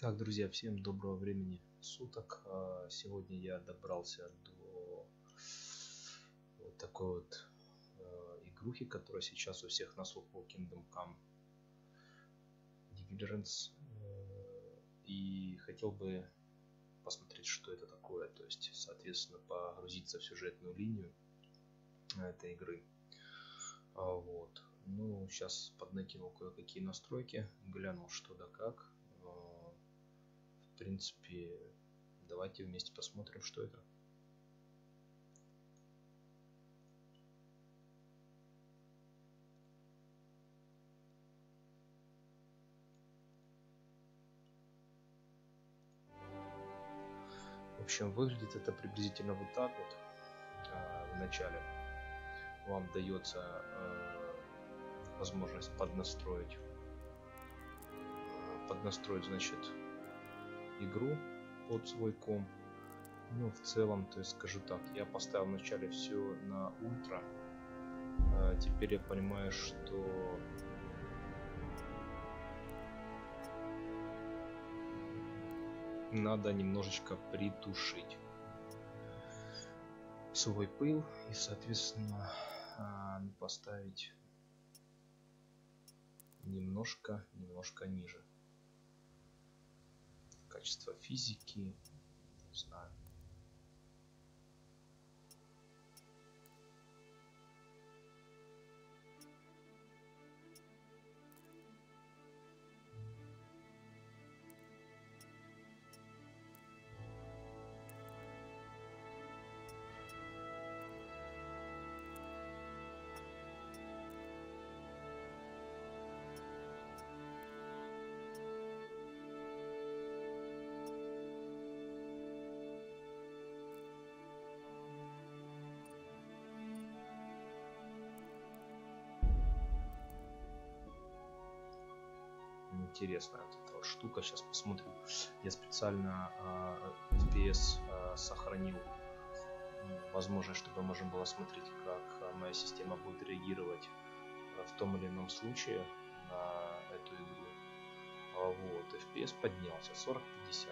Так, друзья, всем доброго времени суток. Сегодня я добрался до вот такой вот игрухи, которая сейчас у всех на слуху, Kingdom Come Deliverance. И хотел бы посмотреть, что это такое. То есть, соответственно, погрузиться в сюжетную линию этой игры. Вот. Ну, сейчас поднакинул кое-какие настройки, глянул что да как. В принципе, давайте вместе посмотрим, что это. В общем, выглядит это приблизительно вот так вот. В начале вам дается возможность поднастроить, значит, игру под свой комп. Ну, в целом, то есть скажу так, я поставил вначале все на ультра. Теперь я понимаю, что надо немножечко притушить свой пыл и, соответственно, поставить немножко ниже. Качество физики, не знаю. Интересная вот эта вот штука. Сейчас посмотрим. Я специально FPS сохранил возможность, чтобы можно было смотреть, как моя система будет реагировать в том или ином случае на эту игру. Вот, FPS поднялся 40-50,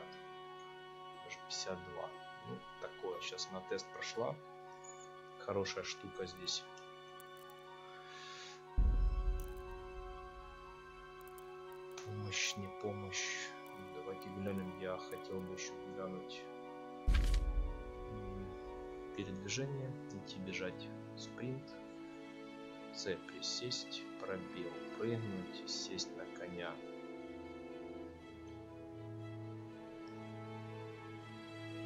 даже 52. Ну, такое. Сейчас на тест прошла. Хорошая штука здесь. Помощь, не помощь. Давайте глянем. Я хотел бы еще глянуть передвижение, идти, бежать, спринт, С присесть, пробел, прыгнуть, сесть на коня,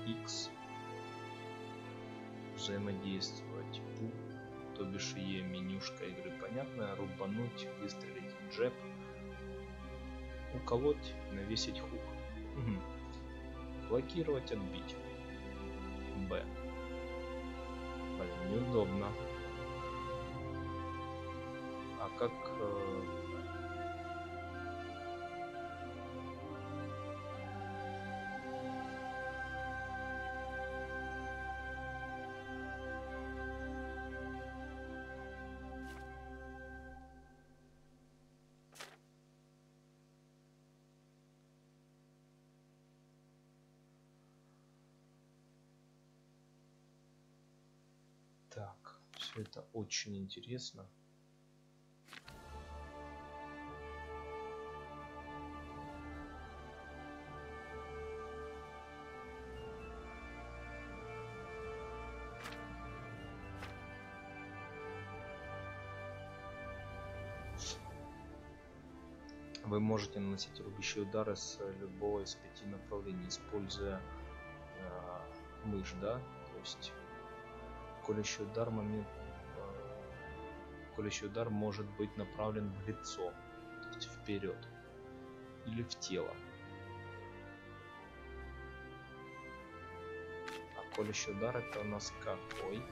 X взаимодействовать, U, то бишь Е, менюшка игры понятная, рубануть, выстрелить, джеб, уколоть, навесить хук. Блокировать, отбить. Б. Блин, неудобно. А как... Так, все это очень интересно. Вы можете наносить рубящие удары с любого из 5 направлений, используя мышь, да, то есть колющий удар может быть направлен в лицо, то есть вперед, или в тело. А колющий удар это у нас какой?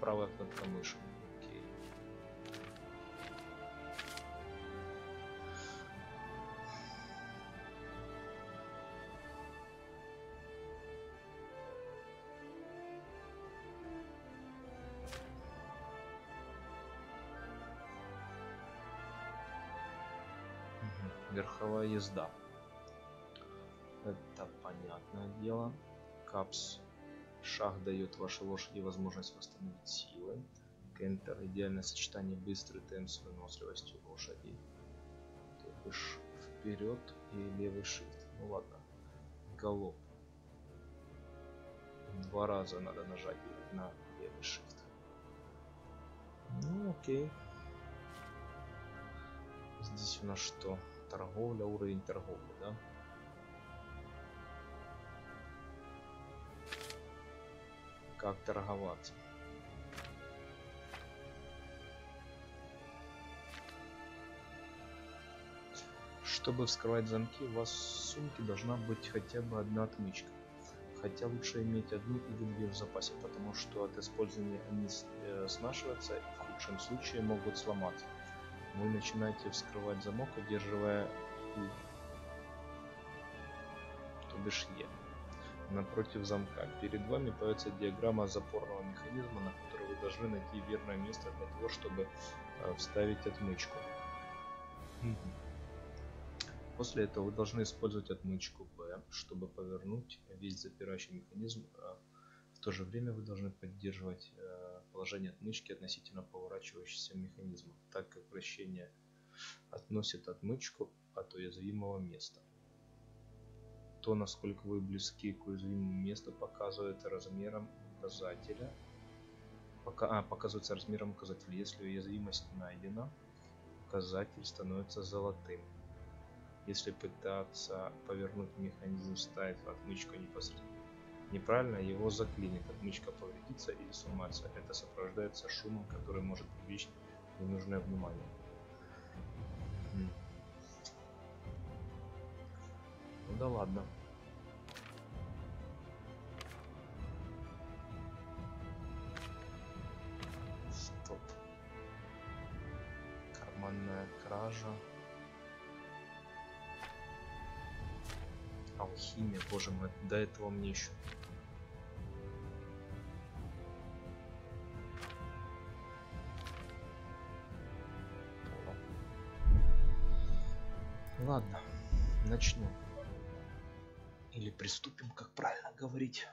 Правая кнопка мыши. Окей. Верховая езда. Это понятное дело. Капс. Шаг дает вашей лошади возможность восстановить силы. Кентер. Идеальное сочетание быстрый темп с выносливостью лошади. То бишь вперед и левый shift. Ну ладно. Галоп. 2 раза надо нажать на левый shift. Ну окей. Здесь у нас что? Торговля, уровень торговли, да? Как торговаться? Чтобы вскрывать замки, у вас в сумке должна быть хотя бы одна отмычка. Хотя лучше иметь одну или две в запасе, потому что от использования они снашиваются и в худшем случае могут сломаться. Вы начинаете вскрывать замок, удерживая U, то бишь E, напротив замка. Перед вами появится диаграмма запорного механизма, на которой вы должны найти верное место для того, чтобы вставить отмычку. После этого вы должны использовать отмычку B, чтобы повернуть весь запирающий механизм. В то же время вы должны поддерживать положение отмычки относительно поворачивающегося механизма, так как вращение относит отмычку от уязвимого места. То, насколько вы близки к уязвимому месту, показывает размером указателя. Показывается размером указателя. Если уязвимость найдена, указатель становится золотым. Если пытаться повернуть механизм, ставив отмычку непосредственно неправильно, его заклинит, отмычка повредится или сломается. Это сопровождается шумом, который может привлечь ненужное внимание. Ну да ладно. Стоп. Карманная кража. Алхимия, боже мой, до этого мне еще. Ладно, начнем. Или приступим, как правильно говорить.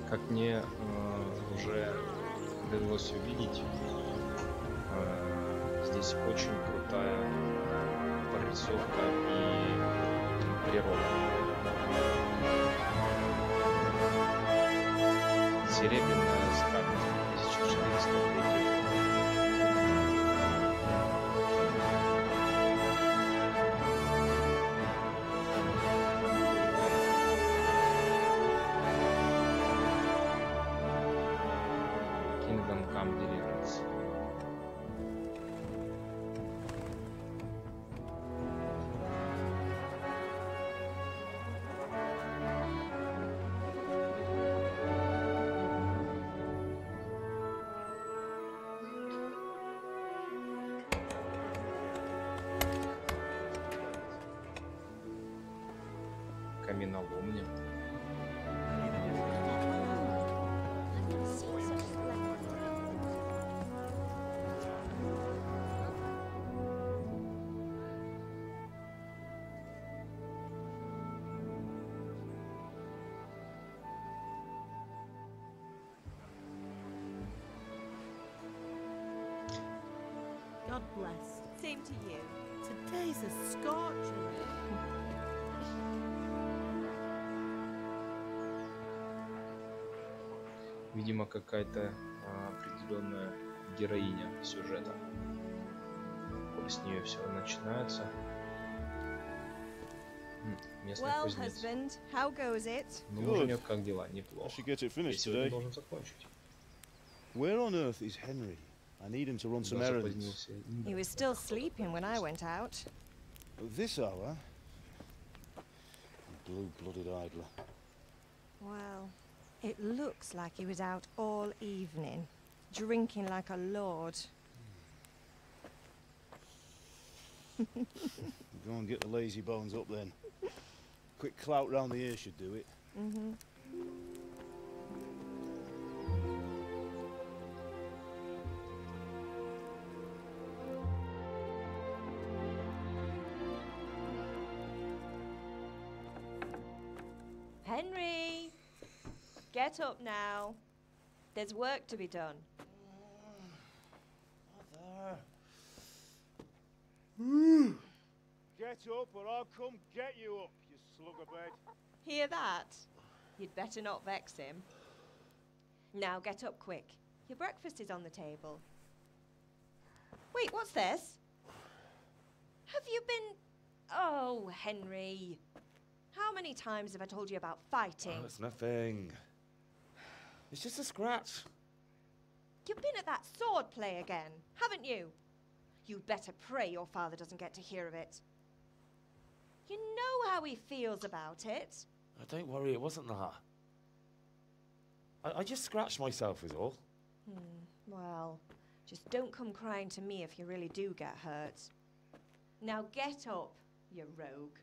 Как мне уже довелось увидеть, здесь очень крутая прорисовка и природа. Серебряная скатерть 1400 рублей. Deliverance. Каменоломня. God bless. Same to you. Today's a scorcher. Видимо, какая-то определенная героиня сюжета. С нее все начинается. Местный Well, кузнец. husband, how goes it? Ну, Good. муженек, как дела? I Неплохо. should get it Я finished сегодня today. должен закончить. Where on earth is Henry? I need him to run some Да, errands. запозднился. He was still sleeping when I went out. At this hour? Blue-blooded idler. Well, it looks like he was out all evening, drinking like a lord. Go and get the lazy bones up then. Quick clout round the ear should do it. Mm-hmm. Henry! Get up now. There's work to be done. Get up or I'll come get you up, you slugabed. Hear that? You'd better not vex him. Now get up quick. Your breakfast is on the table. Wait, what's this? Have you been... Oh, Henry. How many times have I told you about fighting? Oh, it's nothing. It's just a scratch. You've been at that sword play again, haven't you? You'd better pray your father doesn't get to hear of it. You know how he feels about it. Oh, don't worry, it wasn't that. I just scratched myself is all. Well, just don't come crying to me if you really do get hurt. Now get up, you rogue.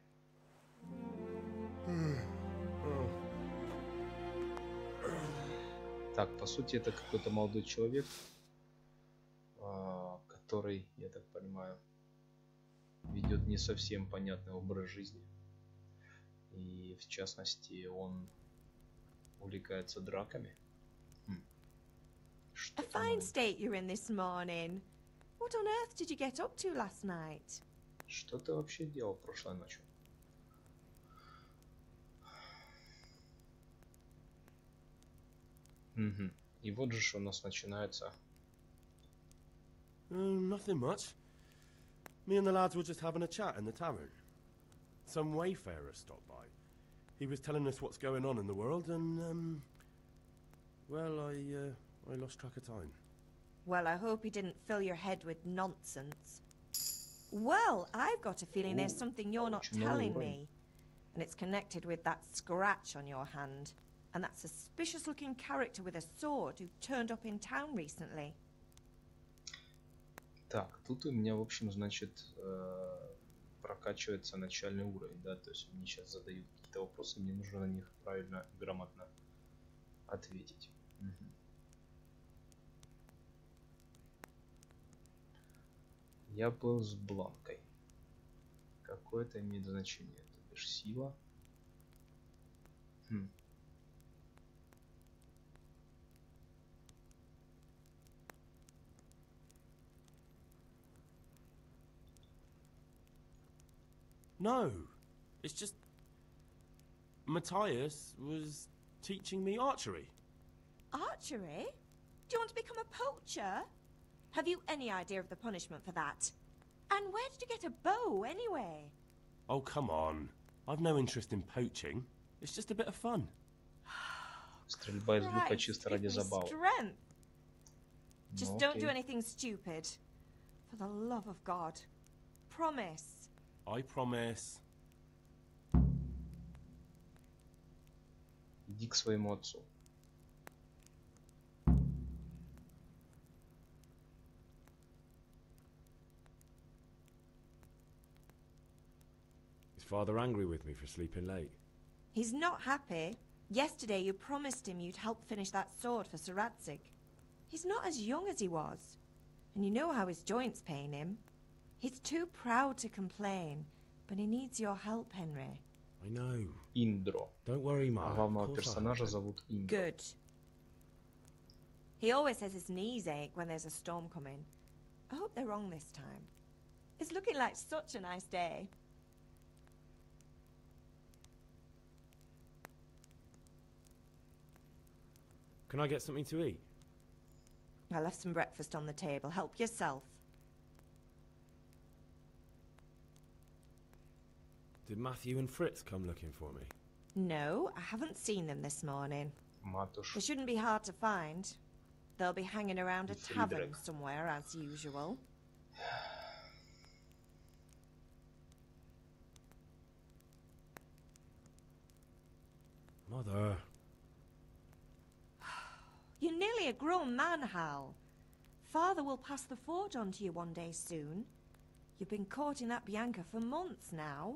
Так, по сути, это какой-то молодой человек, который, я так понимаю, ведет не совсем понятный образ жизни. И, в частности, он увлекается драками. A fine state you're in this morning. What on earth did you get up to last night? Что ты вообще делал прошлой ночью? И вот же у нас начинается. Nothing much. Me and the lads were just having a chat in the tavern. Some wayfarer stopped by. He was telling us what's going on in the world, and well, I lost track of time. Well, I hope he didn't fill your head with nonsense. Well, I've got a feeling there's something you're not telling me. And it's connected with that scratch on your hand. And that suspicious-looking character with a sword who turned up in town recently. Так, тут у меня, в общем, значит, прокачивается начальный уровень, да, то есть мне сейчас задают какие-то вопросы, мне нужно на них правильно, грамотно ответить. Я был с Бланкой. Какое это имеет значение? То бишь сила. No, it's just Matthias was teaching me archery. Archery? Do you want to become a poacher? Have you any idea of the punishment for that? And where did you get a bow, anyway? Oh, come on. I've no interest in poaching. It's just a bit of fun. Стрельба из лука Christ, чисто give ради me забавы. strength. Just Ну, don't do окей. anything stupid. For the love of God. Promise. I promise. Иди к своему отцу. Is father angry with me for sleeping late? He's not happy. Yesterday you promised him you'd help finish that sword for Sir Radzig. He's not as young as he was. And you know how his joints pain him. He's too proud to complain. But he needs your help, Henry. I know. Индро. Don't worry, Ma. Главного персонажа зовут Индро. Good. He always says his knees ache when there's a storm coming. I hope they're wrong this time. It's looking like such a nice day. Can I get something to eat? I left some breakfast on the table. Help yourself. Did Matthew and Fritz come looking for me? No, I haven't seen them this morning. Матуш. They shouldn't be hard to find. They'll be hanging around a It's tavern Friedrich. somewhere, as usual. Mother. You're nearly a grown man, Hal. Father will pass the forge on to you one day soon. You've been courting that Bianca for months now.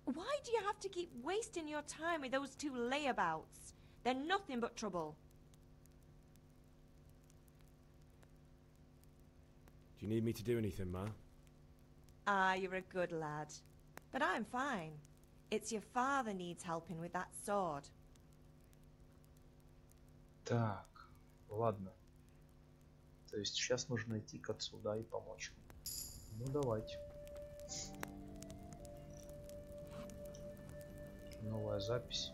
Why do you have to keep wasting your time with those two layabouts? They're nothing but trouble. Do you need me to do anything, Ma? Ah, you're a good lad. But I'm fine. It's your father needs helping with that sword. Так, ладно. То есть сейчас нужно идти к отцу, да, и помочь ему. Ну давайте. Новая запись.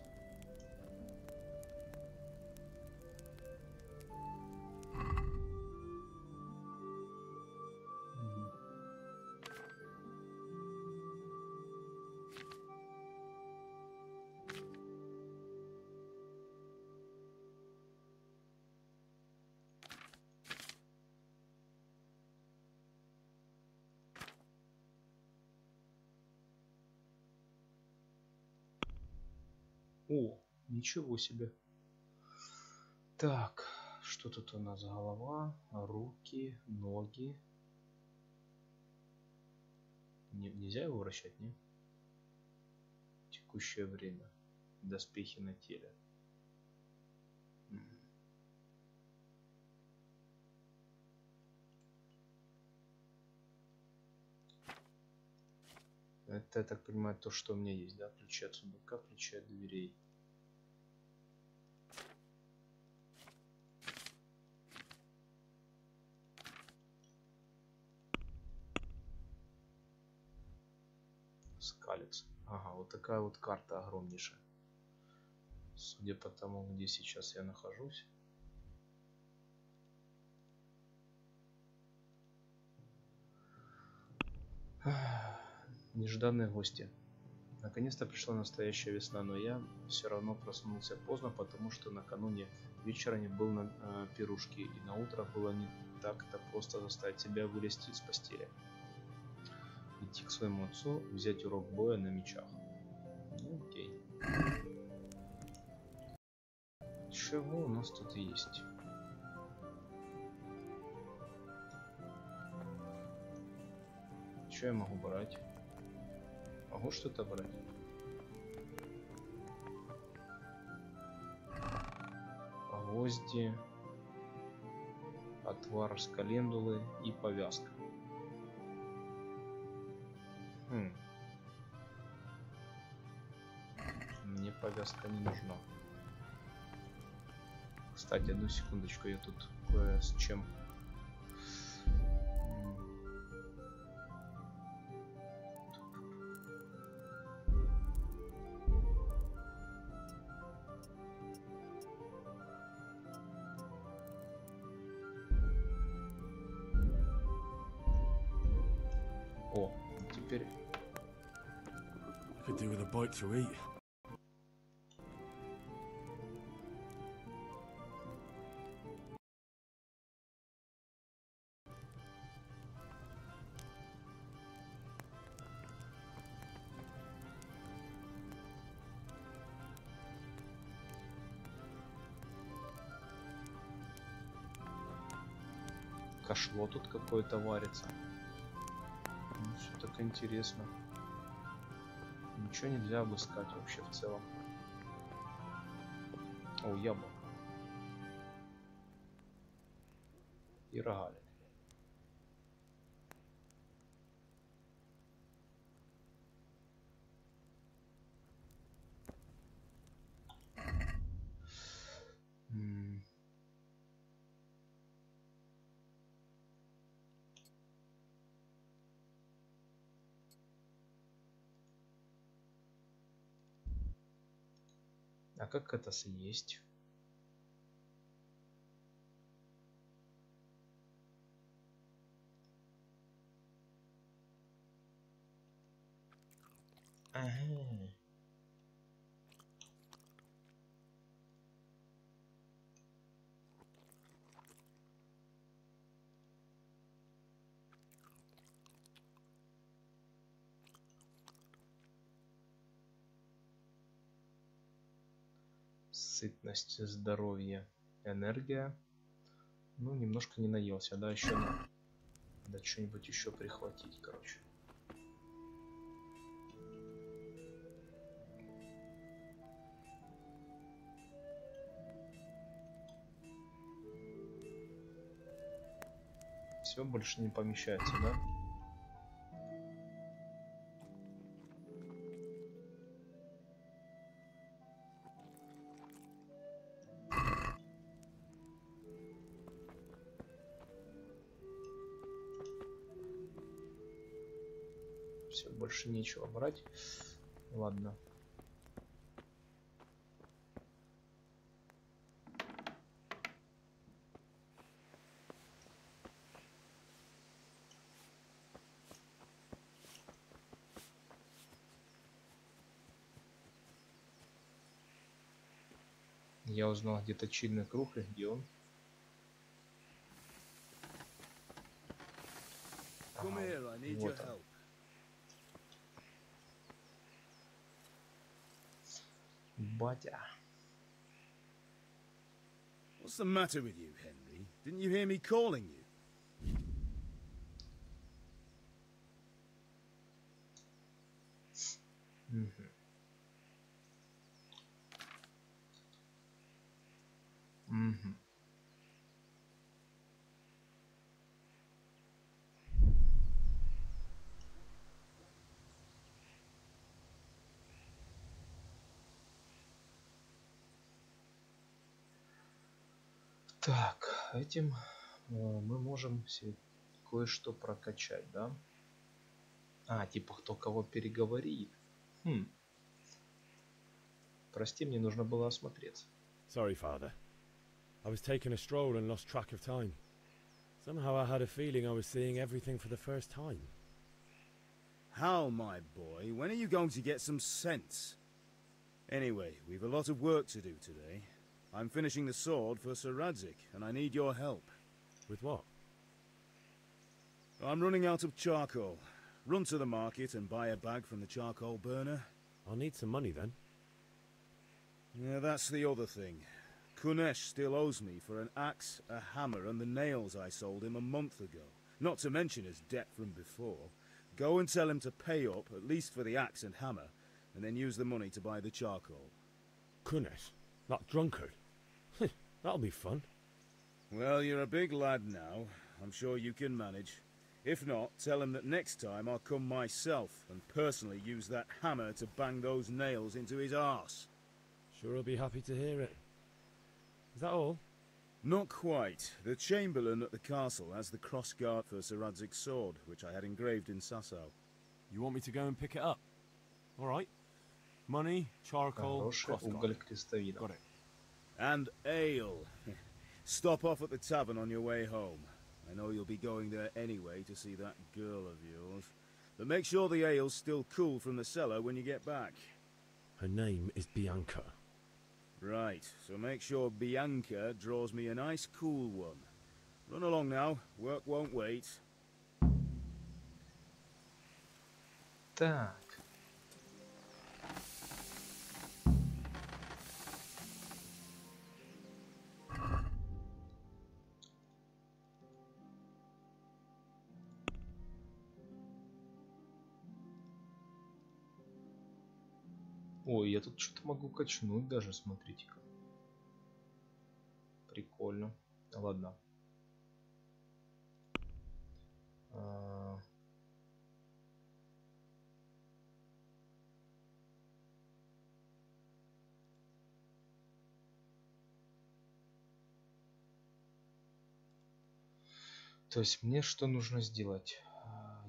О, ничего себе. Так, что тут у нас? Голова, руки, ноги. Нельзя его вращать, не? Текущее время. Доспехи на теле. Это, я так понимаю, то, что у меня есть, да? Ключи от сундука, ключи от дверей. Скалец. Ага, вот такая вот карта огромнейшая. Судя по тому, где сейчас я нахожусь. Нежданные гости. Наконец-то пришла настоящая весна, но я все равно проснулся поздно, потому что накануне вечера не был на пирушке, и на утро было не так-то просто заставить себя вылезти из постели. Идти к своему отцу, взять урок боя на мечах. Ну, окей. Чего у нас тут есть? Что я могу брать? Могу что-то брать? Гвозди, отвар с календулы и повязка. Мне повязка не нужна. Кстати, одну секундочку, я тут кое с чем. О, теперь Could do with a bite to eat. кашло тут какое-то варится. Все так интересно. Ничего нельзя обыскать вообще в целом. О, яблоко. И рогалик. А как это съесть? Ага. Сытность, здоровье, энергия. Ну, немножко не наелся, да, еще надо что-нибудь еще прихватить, короче. Все, больше не помещается, да? Все, больше нечего брать. Ладно. Я узнал где точильный круг и где он. Ага, вот он. Батя. What's the matter with you, Henry? Didn't you hear me calling you? Угу. Угу. Так, этим мы можем кое-что прокачать, да? А, типа кто кого переговорит. Хм. Прости, мне нужно было осмотреться. Sorry, Father. I was taking a stroll and lost track of time. Somehow I had a feeling I was seeing everything for the first time. How, my boy? When are you going to get some sense? Anyway, we've a lot of work to do today. I'm finishing the sword for Sir Radzik, and I need your help. With what? I'm running out of charcoal. Run to the market and buy a bag from the charcoal burner. I'll need some money then. Yeah, that's the other thing. Kunesh still owes me for an axe, a hammer, and the nails I sold him a month ago. Not to mention his debt from before. Go and tell him to pay up, at least for the axe and hammer, and then use the money to buy the charcoal. Kunesh? That drunkard? That'll be fun. Well, you're a big lad now. I'm sure you can manage. If not, tell him that next time I'll come myself and personally use that hammer to bang those nails into his arse. Sure he'll be happy to hear it. Is that all? Not quite. The Chamberlain at the castle has the crossguard for Sir Radzik's sword, which I had engraved in Sasau. You want me to go and pick it up? Alright. Money, charcoal, уголь крестовина. Got it. And ale. Stop off at the tavern on your way home. I know you'll be going there anyway to see that girl of yours. But make sure the ale's still cool from the cellar when you get back. Her name is Bianca. Right, so make sure Bianca draws me a nice cool one. Run along now, work won't wait. Так. Ой, я тут что-то могу качнуть даже, смотрите-ка. Прикольно. Ладно. То есть мне что нужно сделать?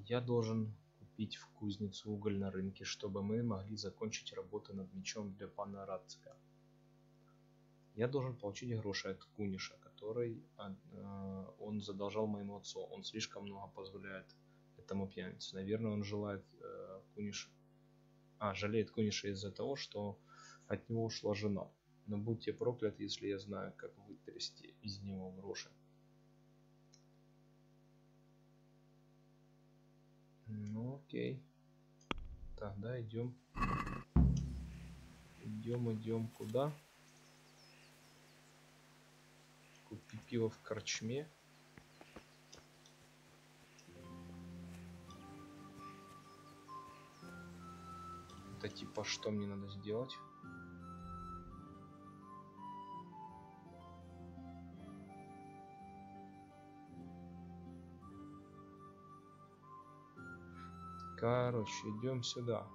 Я должен купить в кузницу уголь на рынке, чтобы мы могли закончить работу над мечом для пана Радцика. Я должен получить гроши от Куниша, который он задолжал моему отцу. Он слишком много позволяет этому пьянице. Наверное, он желает Куниш... жалеет Куниша из-за того, что от него ушла жена. Но будьте прокляты, если я знаю, как вытрясти из него гроши. Ну окей. Тогда идем. Идем куда? Купи пиво в корчме. Это типа что мне надо сделать? Короче, идем сюда.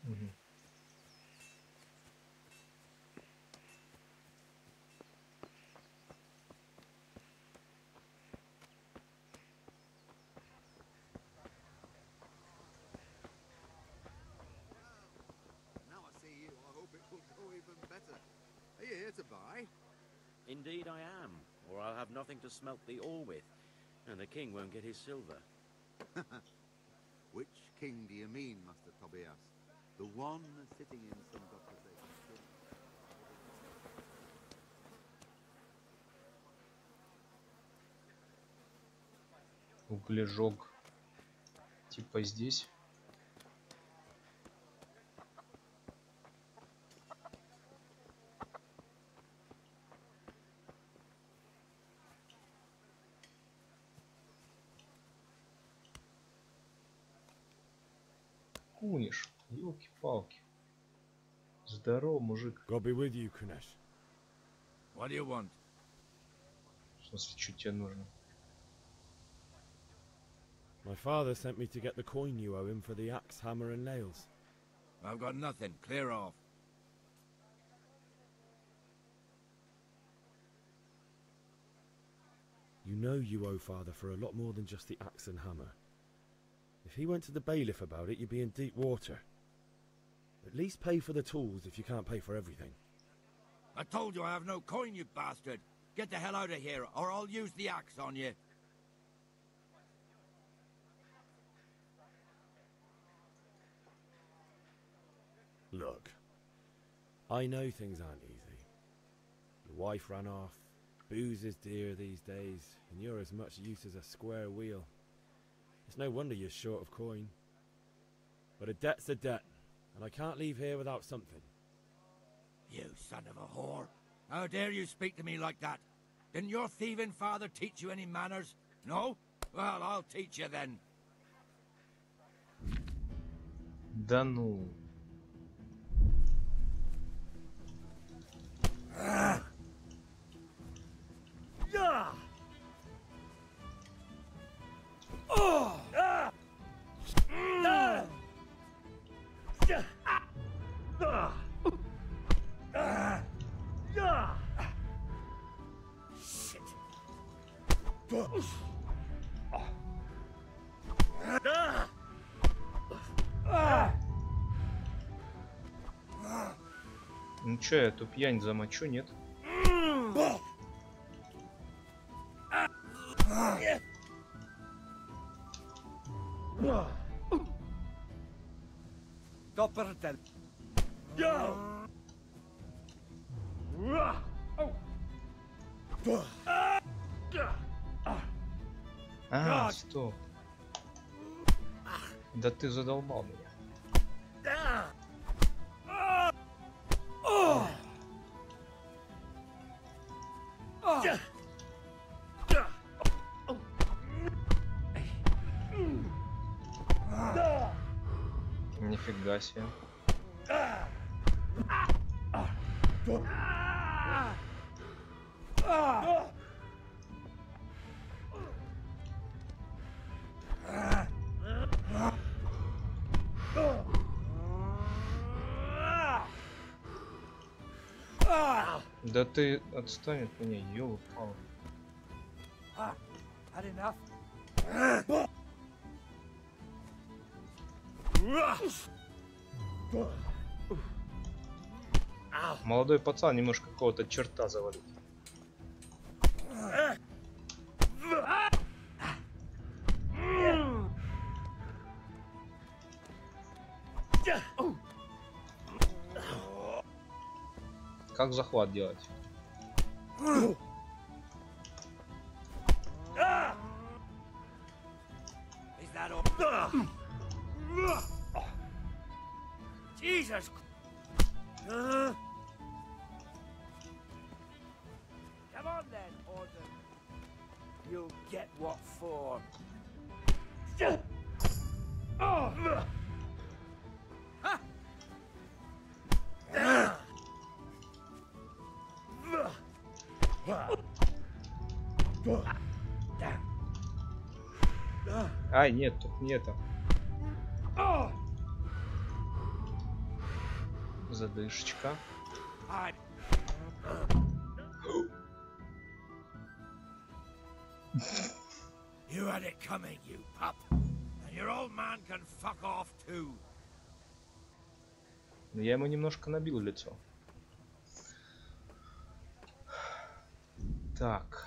Угу. Are you here to buy? Indeed I am, or I'll have nothing to smelt the ore with, and the king won't get his silver. Which king do you mean, Master Tobias? The one sitting in some godforsaken tomb? Углежог. Типа здесь. Куниш, елки-палки. Здорово, мужик. God be with you, Kunesh. What do you want? В смысле, что тебе нужно? My father sent me to get the coin you owe him for the axe, hammer and nails. I've got nothing. Clear off. You know you owe father for a lot more than just the axe and hammer. If he went to the bailiff about it, you'd be in deep water. At least pay for the tools if you can't pay for everything. I told you I have no coin, you bastard. Get the hell out of here, or I'll use the axe on you. Look, I know things aren't easy. Your wife ran off, booze is dear these days, and you're as much use as a square wheel. It's no wonder you're short of coin. But a debt's a debt, and I can't leave here without something. You son of a whore. How dare you speak to me like that? Didn't your thieving father teach you any manners? No? Well, I'll teach you then. Да ну. Ну чё, я эту пьянь замочу, нет? А, стоп. Да ты задолбал меня. Нифига себе. Да ты отстань от меня, ёлы-палы. Молодой пацан немножко какого-то черта завалил. Как захват делать? Jesus. Come on then, Order. You'll get what for. Ай, нет, тут не это. Задышечка. You had it coming, you pup. And your old man can fuck off too. Но я ему немножко набил лицо. Так.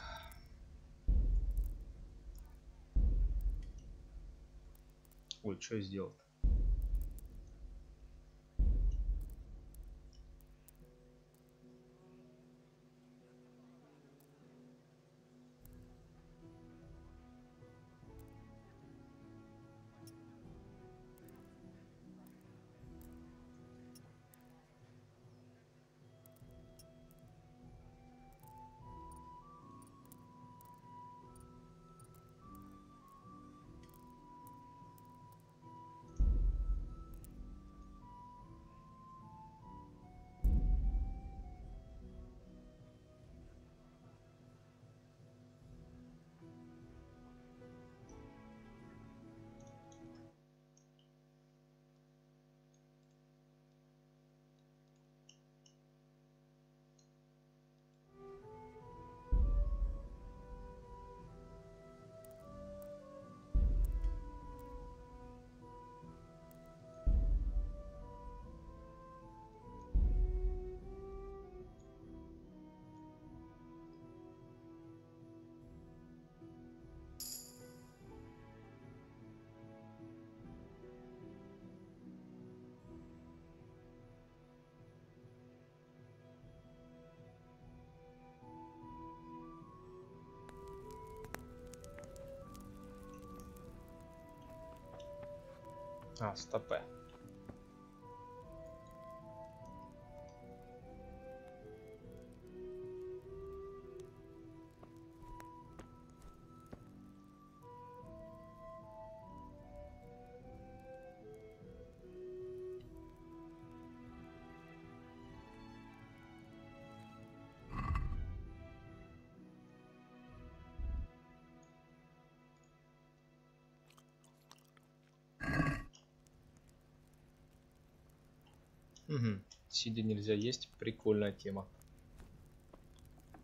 Ой, что я сделал? А, стопе. Угу. Сидя нельзя есть. Прикольная тема.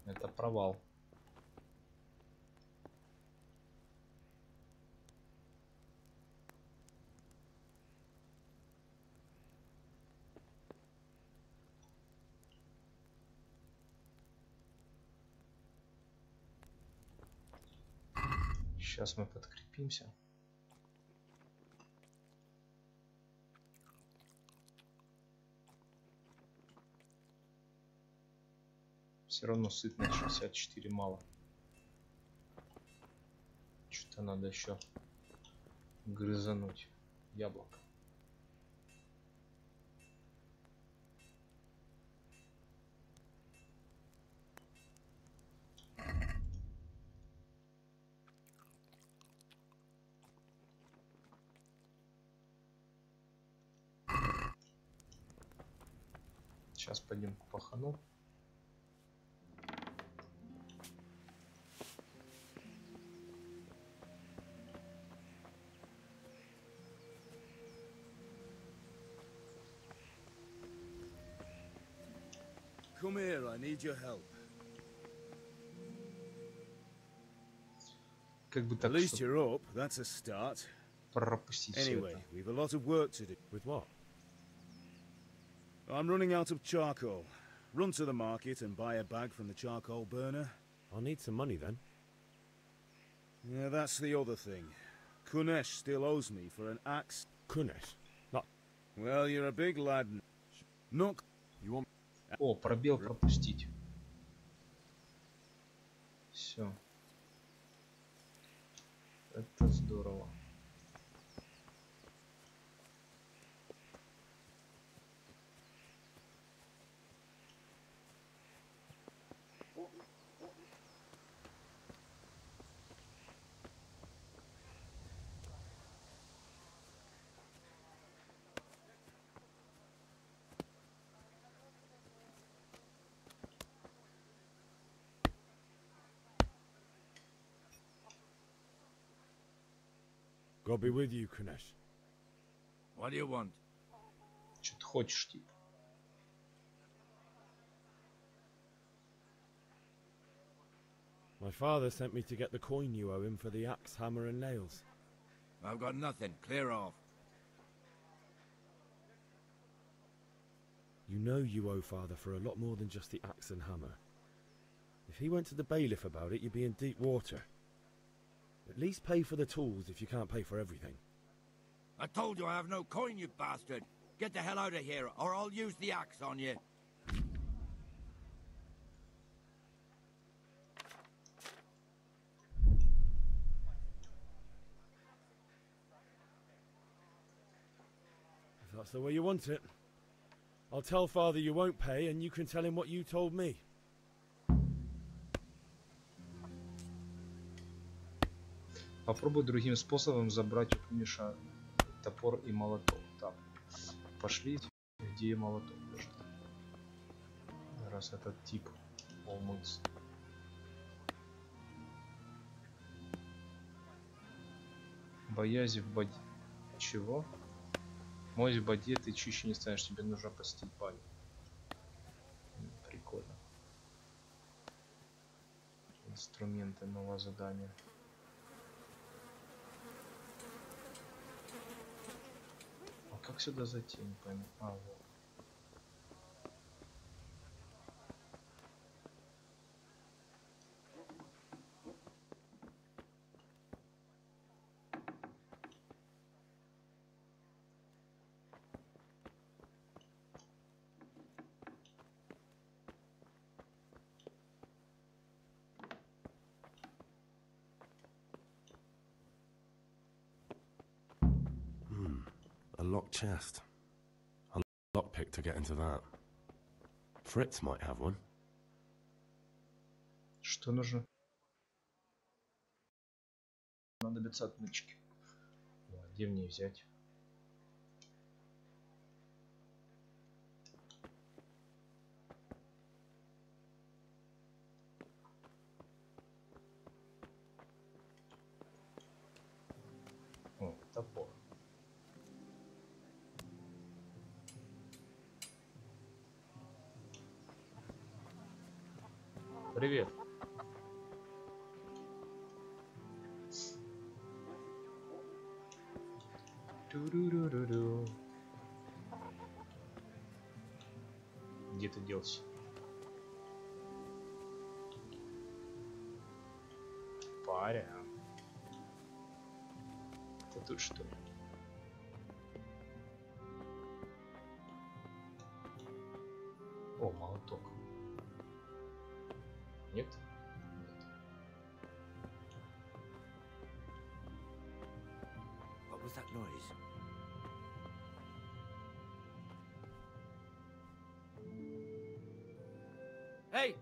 Это провал. Сейчас мы подкрепимся. Все равно сытно, 64 мало. Что-то надо еще грызануть яблоко. Сейчас пойдем к пахану. Come here, I need your help. Как бы так, At least you're up, that's a start. пропустить все Anyway, это. we've a lot of work to do. With what? I'm running out of charcoal. Run to the market and buy a bag from the charcoal burner. I'll need some money then. Yeah, that's the other thing. Kunesh still owes me for an axe. Kunesh? Not... Well, you're a big lad. No... You want... О, пробел пропустить. Все. Это здорово. God be with you, Kunesh. What do you want? Что ты хочешь, типа? My father sent me to get the coin you owe him for the axe, hammer and nails. I've got nothing. Clear off. You know you owe father for a lot more than just the axe and hammer. If he went to the bailiff about it, you'd be in deep water. At least pay for the tools if you can't pay for everything. I told you I have no coin, you bastard. Get the hell out of here, or I'll use the axe on you. If that's the way you want it. I'll tell father you won't pay, and you can tell him what you told me. Попробуй другим способом забрать у Кунеша топор и молоток. Так, пошли, где молоток лежит. Раз этот тип умылся. Боязнь в боде. Чего? Мой в боде, ты чище не станешь, тебе нужно постить баню. Прикольно. Инструменты, новое задание. А как сюда зайти, не пойму. А, вот. A locked chest. A lockpick to get into that. Fritz might have one. Что нужно? Надобятся отмычки. Где мне взять? О, топор. Привет. Ту-ру-ру-ру-ру. Где ты делся? Паря. Ты тут что ли? О, молоток. Нет? Нет. What was that noise? Hey!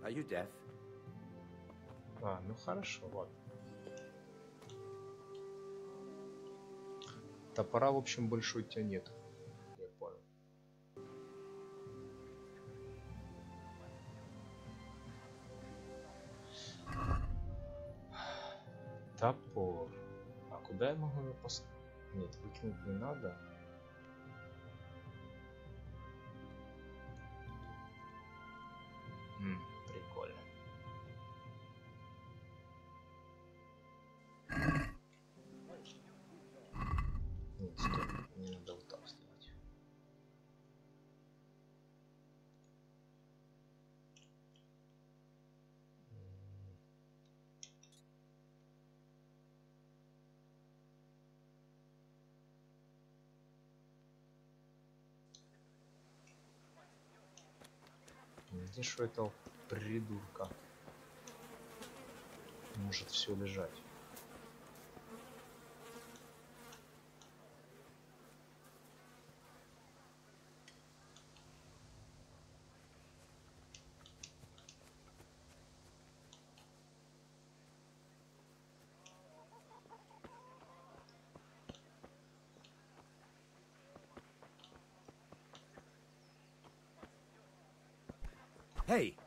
Are you deaf? А, ну хорошо, ладно. Топора, в общем, больше у тебя нет. Я понял. Топор. А куда я могу его поставить? Нет, выкинуть не надо. Прикольно. Где ж у этого придурка может все лежать? Hey!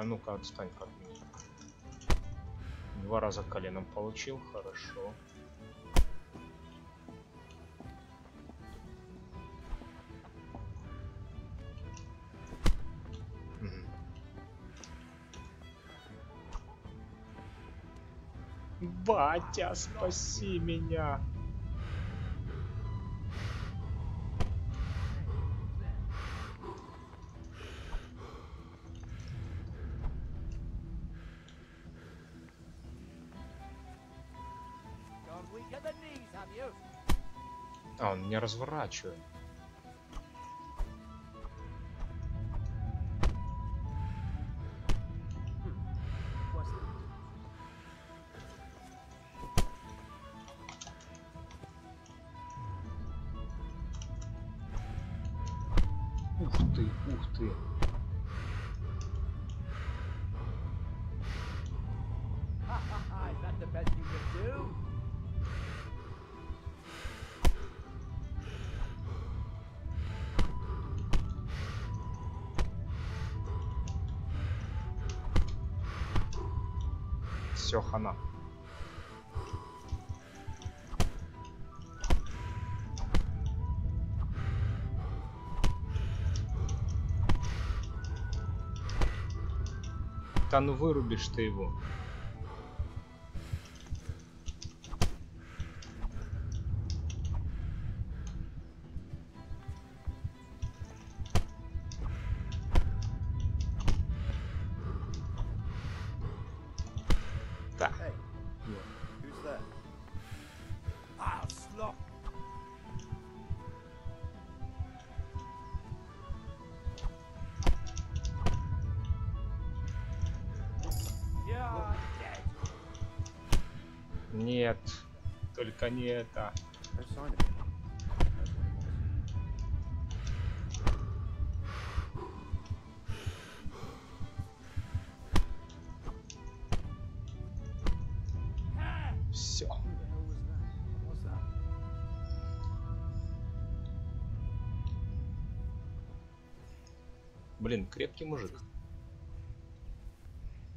Ну-ка, отстань как минимум. 2 раза коленом получил, хорошо. Батя, спаси меня! А, он меня разворачивает. Ух ты, ух ты. Все, хана. Да ну вырубишь ты его. Так. Нет, только не это. Все. Блин, крепкий мужик.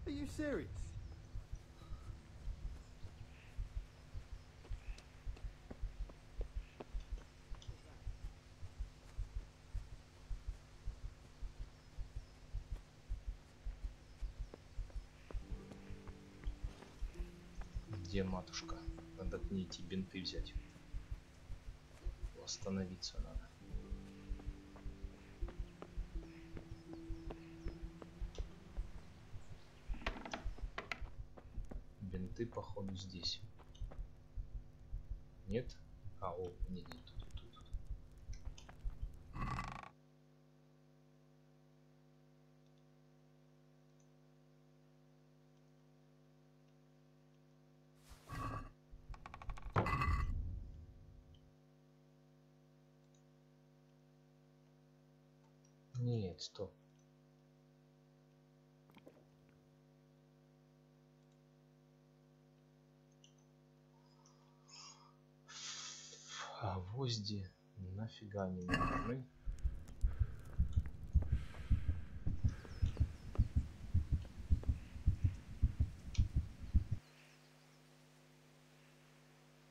Are you serious? Где матушка? Надо к ней идти бинты взять. Восстановиться надо. Бинты, походу, здесь. Нет? А, о, нет, нет, тут. Нет, стоп. А гвозди нафига они не нужны?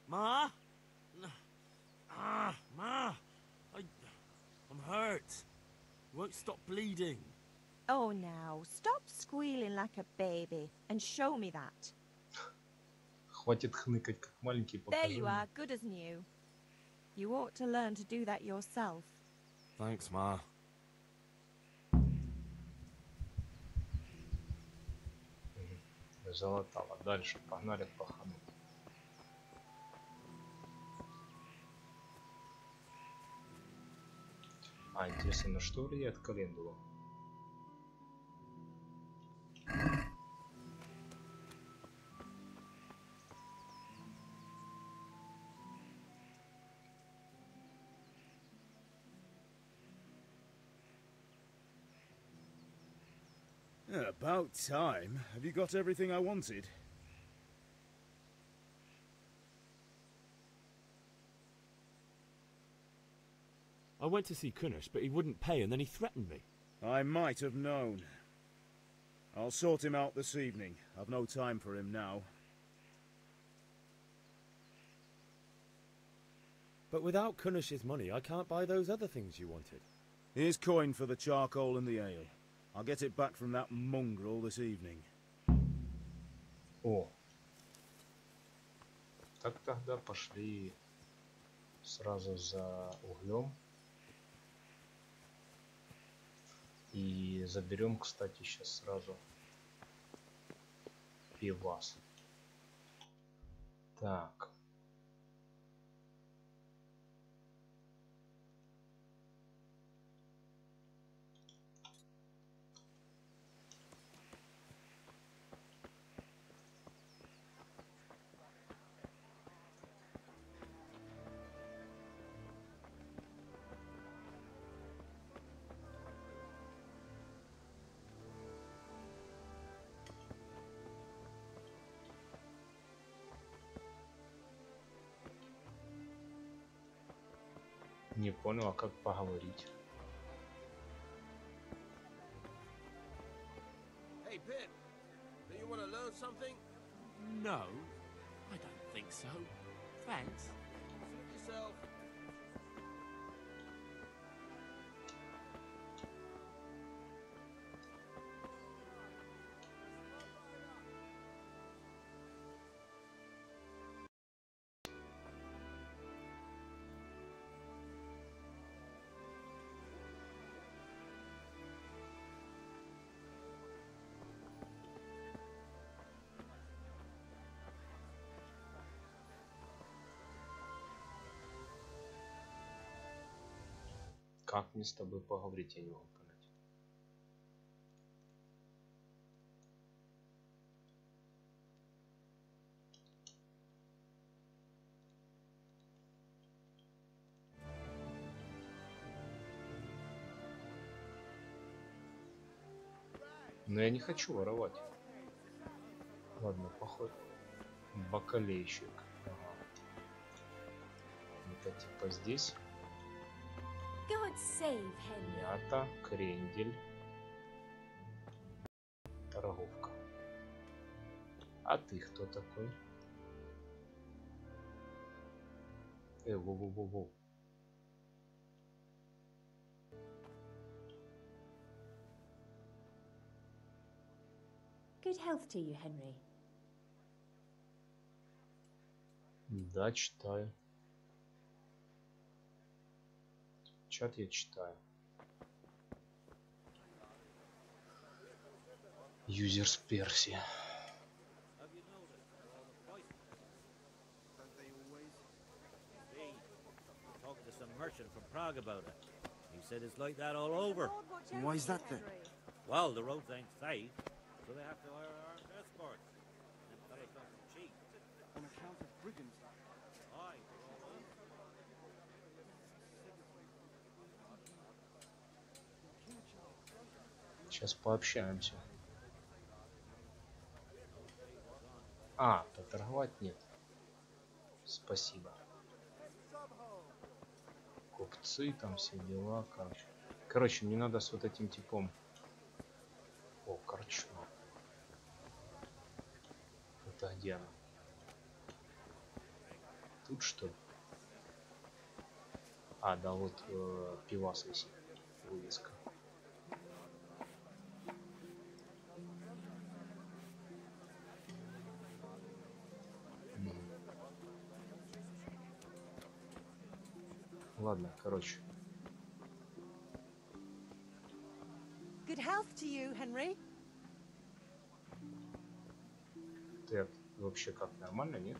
Ma? Ma! I'm hurt. Won't stop bleeding. Oh, now, stop squealing like a baby and show me that. Хватит хныкать, как маленький, There покажи you мне. are, good as new. You ought to learn to do that yourself. Thanks, Ma. залатало. Дальше погнали пахануть. А, интересно, на что влияет календула? About time. Have you got everything I wanted? I went to see Kunnish, but he wouldn't pay, and then he threatened me. I might have known. I'll sort him out this evening. I've no time for him now. But without Kunnish's money, I can't buy those other things you wanted. Here's coin for the charcoal and the ale. I'll get it back from that mongrel this evening. О. Так тогда пошли сразу за углем. И заберем, кстати, сейчас сразу пивас. Так. Не понял, а как поговорить? Hey, Pip, do you want to learn something? No, I don't think so. Thanks. Suit yourself. Как мне с тобой поговорить, я не могу понять. Но я не хочу воровать. Ладно, поход. Бакалейщик. Ага. Это типа здесь. God save Henry. Мята, крендель, торговка. А ты кто такой? Воу-воу-воу-воу. Good health to you, Henry. Да, читаю. Чат я читаю. Юзерс Перси. Talked to some merchant from Prague about it. He said it's like that all over. Why is that then? Well, the roads ain't safe, so they have to hire armed escorts. And fellas don't come cheap. On account of brigands. Aye, they're all on. Сейчас пообщаемся. А, поторговать нет. Спасибо. Купцы, там все дела, короче. Короче, мне надо с вот этим типом. О, корчма. Это где она? Тут что ли? А, да, вот пивас висит. Вывеска. Ладно, короче. Good health to you, Henry. Так, вообще как, нормально, нет?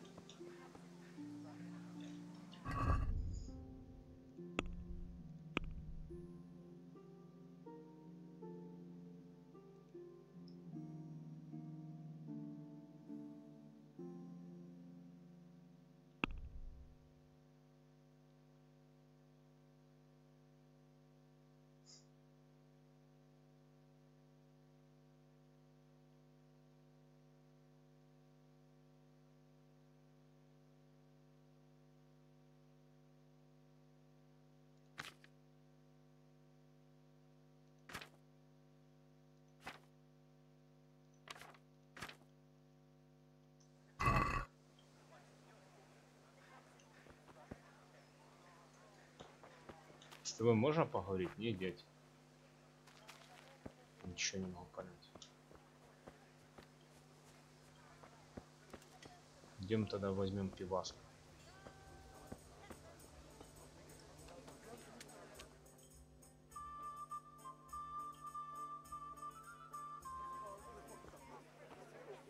С тобой можно поговорить? Не, дядь. Ничего не могу понять. Идем тогда возьмем пиваску.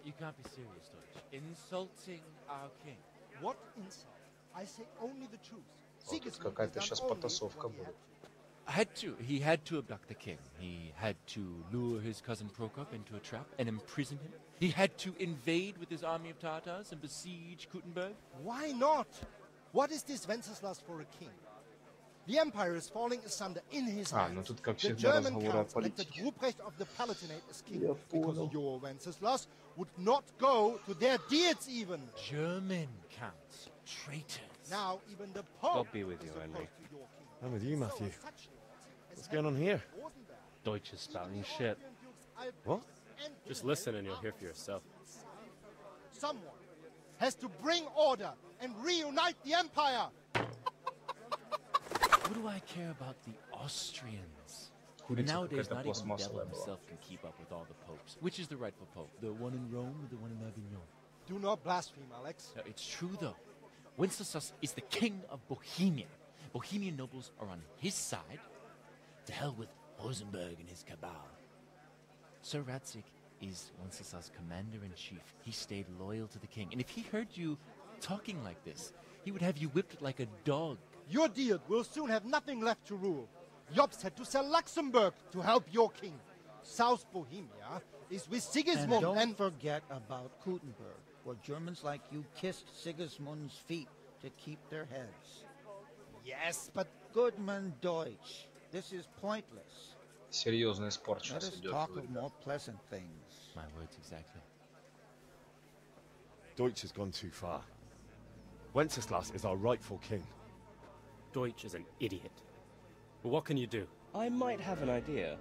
You can't be serious, Deutsch. Insulting our king. What insult? I say only the truth. Вот тут какая-то сейчас потасовка будет. He had to abduct the king. He had to lure his cousin Prokop into a trap and imprison him. He had to invade with his army of Tartars and besiege Kuttenberg. Why not? What is this Wenceslas for a king? The empire is falling asunder in his hands. Ну тут как The всегда German разговоры о counts elected политике. Ruprecht of the Palatinate as king because your Wenceslas would not go to their deeds even. German counts. Traitors. Now even the Pope God be with you, is Henry. opposed to your king. I'm with you, Matthew. So such lords What's going on here? Deutsch is spouting shit. What? Just listen and you'll hear for yourself. Someone has to bring order and reunite the empire. What do I care about the Austrians? And Курица nowadays, какая-то not even the devil пластмассовая была. himself can keep up with all the popes. Which is the rightful pope? The one in Rome or the one in Avignon? Do not blaspheme, Alex. No, it's true, though. Wenceslas is the king of Bohemia. Bohemian nobles are on his side. To hell with Rosenberg and his cabal. Sir Radzik is Wenceslas' commander-in-chief. He stayed loyal to the king. And if he heard you talking like this, he would have you whipped like a dog. Your deal will soon have nothing left to rule. Jobst had to sell Luxembourg to help your king. South Bohemia is with Sigismund and don't forget about Kuttenberg, where Germans like you kissed Sigismund's feet to keep their heads. Yes, but Goodman Deutsch, this is pointless. Серьезный спор Let сейчас us идет. talk of more pleasant things. My words exactly. Deutsch has gone too far. Wenceslas is our rightful king. Deutsch is an idiot. But what can you do? I might have an idea.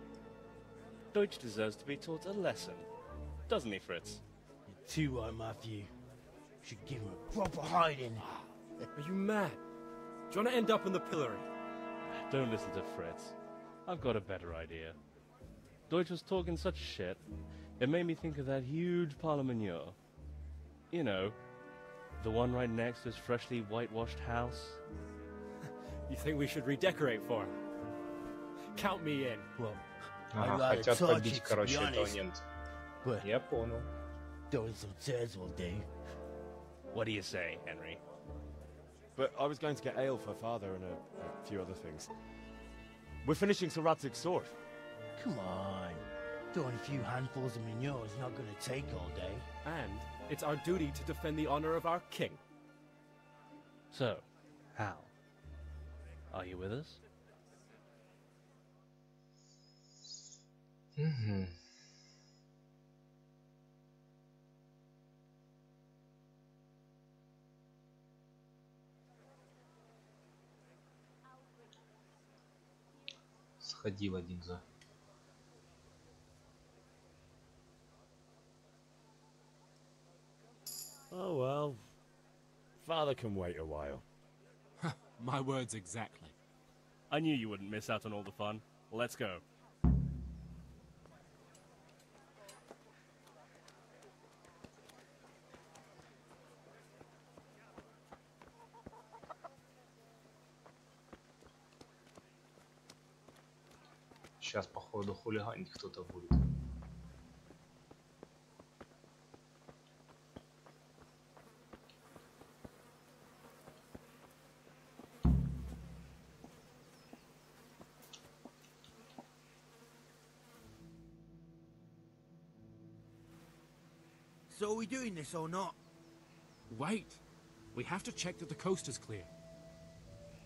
Deutsch deserves to be taught a lesson. Doesn't he, Fritz? You're too right, Matthew. Should give him a proper hiding. Are you mad? Do you want to end up in the pillory? Don't listen to Fritz. I've got a better idea. Deutsch was talking such shit, it made me think of that huge parliament. You know, the one right next to his freshly whitewashed house. You think we should redecorate for him? Count me in. Well, Ага, хотят побить, короче, этого немца. Я понял. Throwing some tears all day. What do you say, Henry? But I was going to get ale for father and a few other things. We're finishing Sir Radzig's sword. Come on. Throwing a few handfuls of manure is not going to take all day. And it's our duty to defend the honor of our king. So, Hal, are you with us? Сходи в один за. Oh well. Father can wait a while. My words exactly. I knew you wouldn't miss out on all the fun. Let's go. Сейчас, походу, хулиганить кто-то будет. So are we doing this or not? Wait. We have to check that the coast is clear.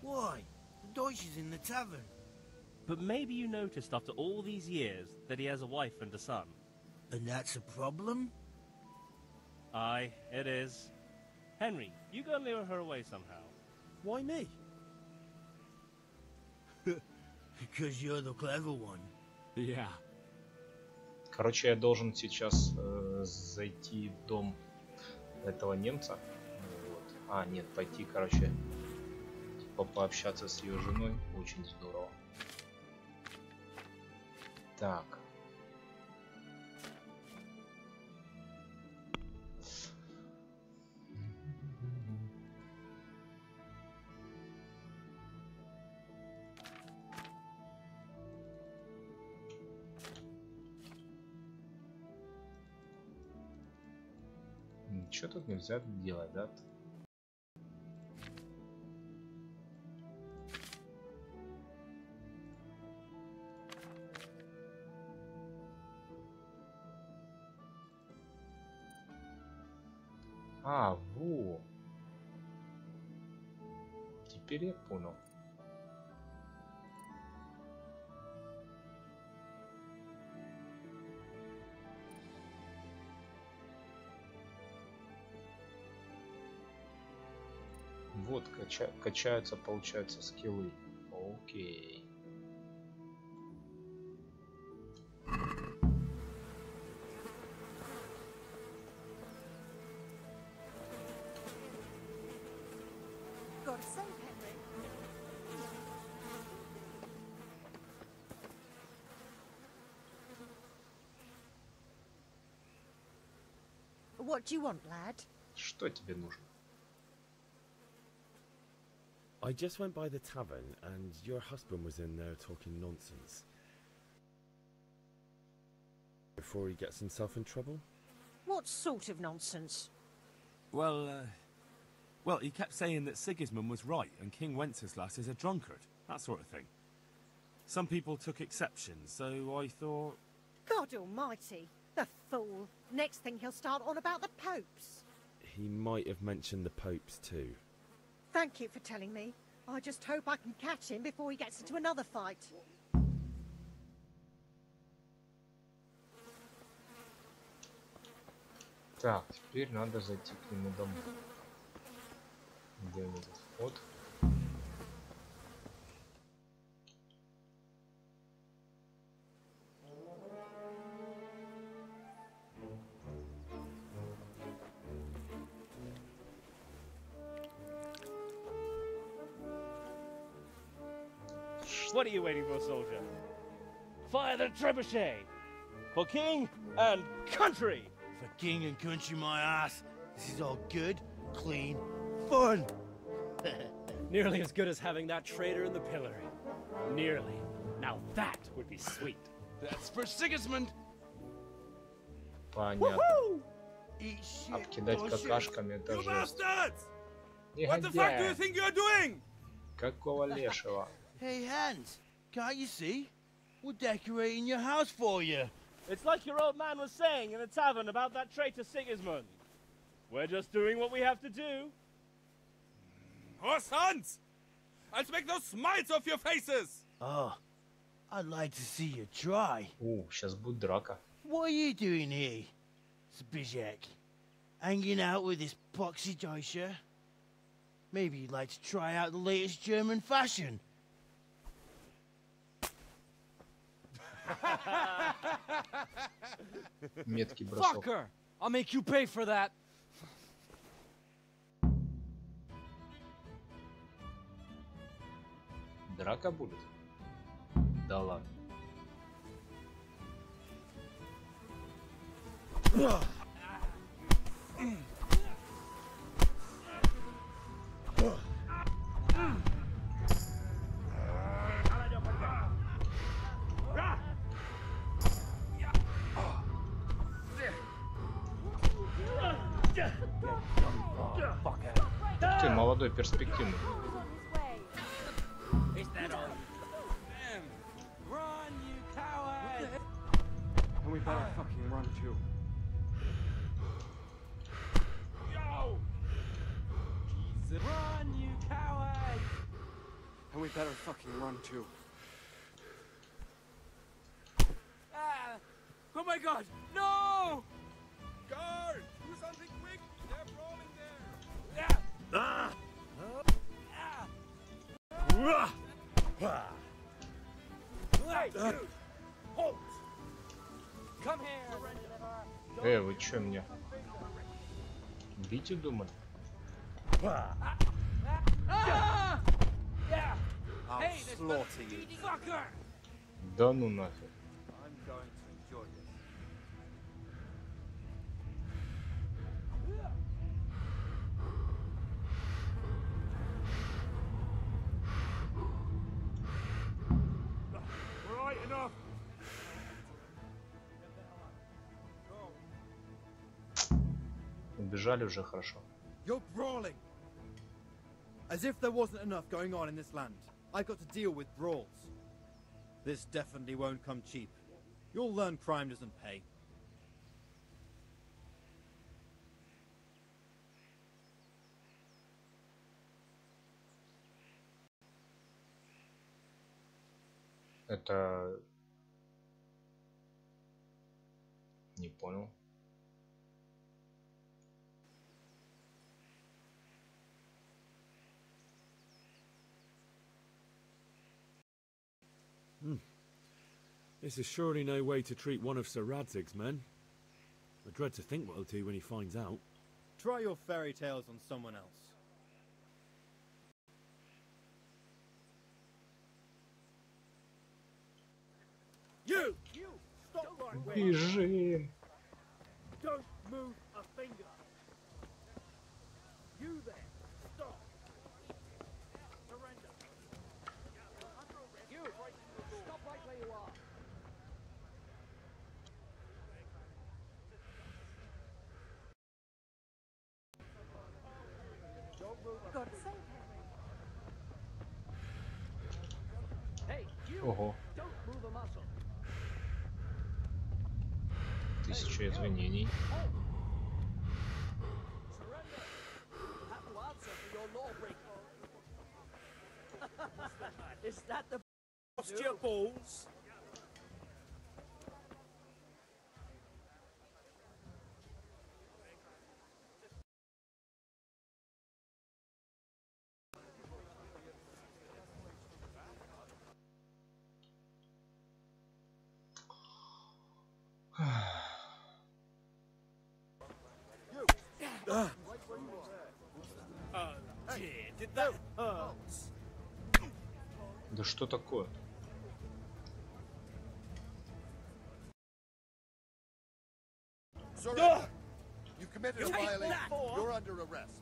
Why? The Deutsch is in the tavern. But maybe you noticed after all these years that he has a wife and a son. And that's a problem? Aye, it is. Henry, you go and lure her away somehow. Why me? Because you're the clever one. Yeah. Короче, я должен сейчас зайти в дом этого немца. Вот. А, нет, пойти, короче, типа пообщаться с ее женой. Очень здорово. Так. Ничего тут нельзя делать, да? А, во. Теперь я понял. Вот, качаются, получается, скиллы. Окей. What do you want, lad? Что тебе нужно? I just went by the tavern and your husband was in there talking nonsense. Before he gets himself in trouble? What sort of nonsense? Well, he kept saying that Sigismund was right and King Wenceslas is a drunkard. That sort of thing. Some people took exception, so I thought... God almighty, the fool. Next thing he'll start on about the popes. He might have mentioned the popes too. Thank you for telling me. I just hope I can catch him before he gets into another fight. Так, теперь надо зайти к нему домой. Где у него этот вход? What are you waiting for, soldier? Fire the trebuchet! For king and country! For king and country, my ass. This is all good, clean, fun. Nearly as good as having that traitor in the pillory. Nearly. Now that would be sweet. That's for Sigismund. Понятно. Обкидать какашками это жесть. What the fuck do you think you're doing? Какого лешего? Hey, Hans, can't you see? We're decorating your house for you. It's like your old man was saying in the tavern about that traitor Sigismund. We're just doing what we have to do. Horse Hans! I'll make those smiles off your faces! Oh, I'd like to see you try. Сейчас будет драка. What are you doing here, Zbyszek? Hanging out with this poxy Deutscher? Maybe you'd like to try out the latest German fashion. Меткий бросок. Fucker! I'll make you pay for that. Драка будет? Да ладно. Ты молодой, перспективный. And we better fucking run too. And we better fucking run too. Ah! Oh my god! No! Guard! Do something quick! They're brawling there! Ah! Hey, you! Halt! Come here! Вы чё меня? Бить думали? I'll slaughter you. Да ну нафиг. I'm going to enjoy this. Right enough! Убежали уже хорошо. You're brawling! As if there wasn't enough going on in this land. I've got to deal with brawls. This definitely won't come cheap. You'll learn crime doesn't pay. Это... Не понял. This is surely no way to treat one of Sir Radzig's men. I dread to think what he'll do when he finds out. Try your fairy tales on someone else. You! Stop right where Бежим! Don't move a finger! You there! Stop! Surrender! You! Stop right where you are! God save Hey, you! Ого. Don't move a muscle! 1000 извинений. Surrender! Have to answer for your lawbreaking. Is that the Lost your balls? Did that hurt? Да что такое? Sir, you've committed a violation. You're under arrest.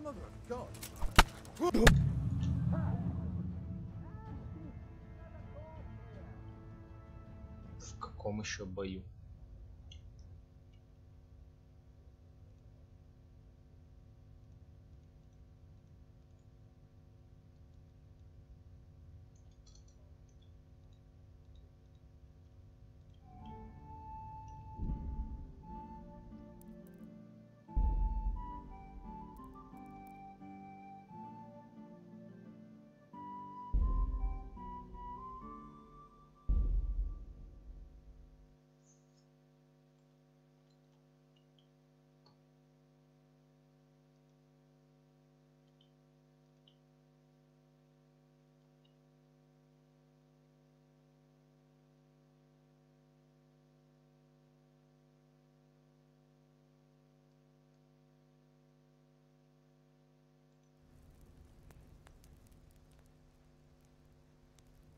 Mother of God. В каком еще бою?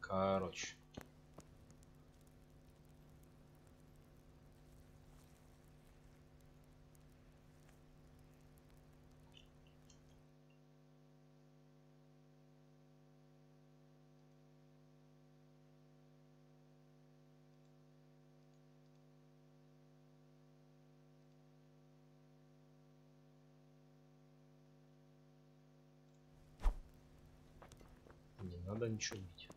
Короче. Не надо ничего бить.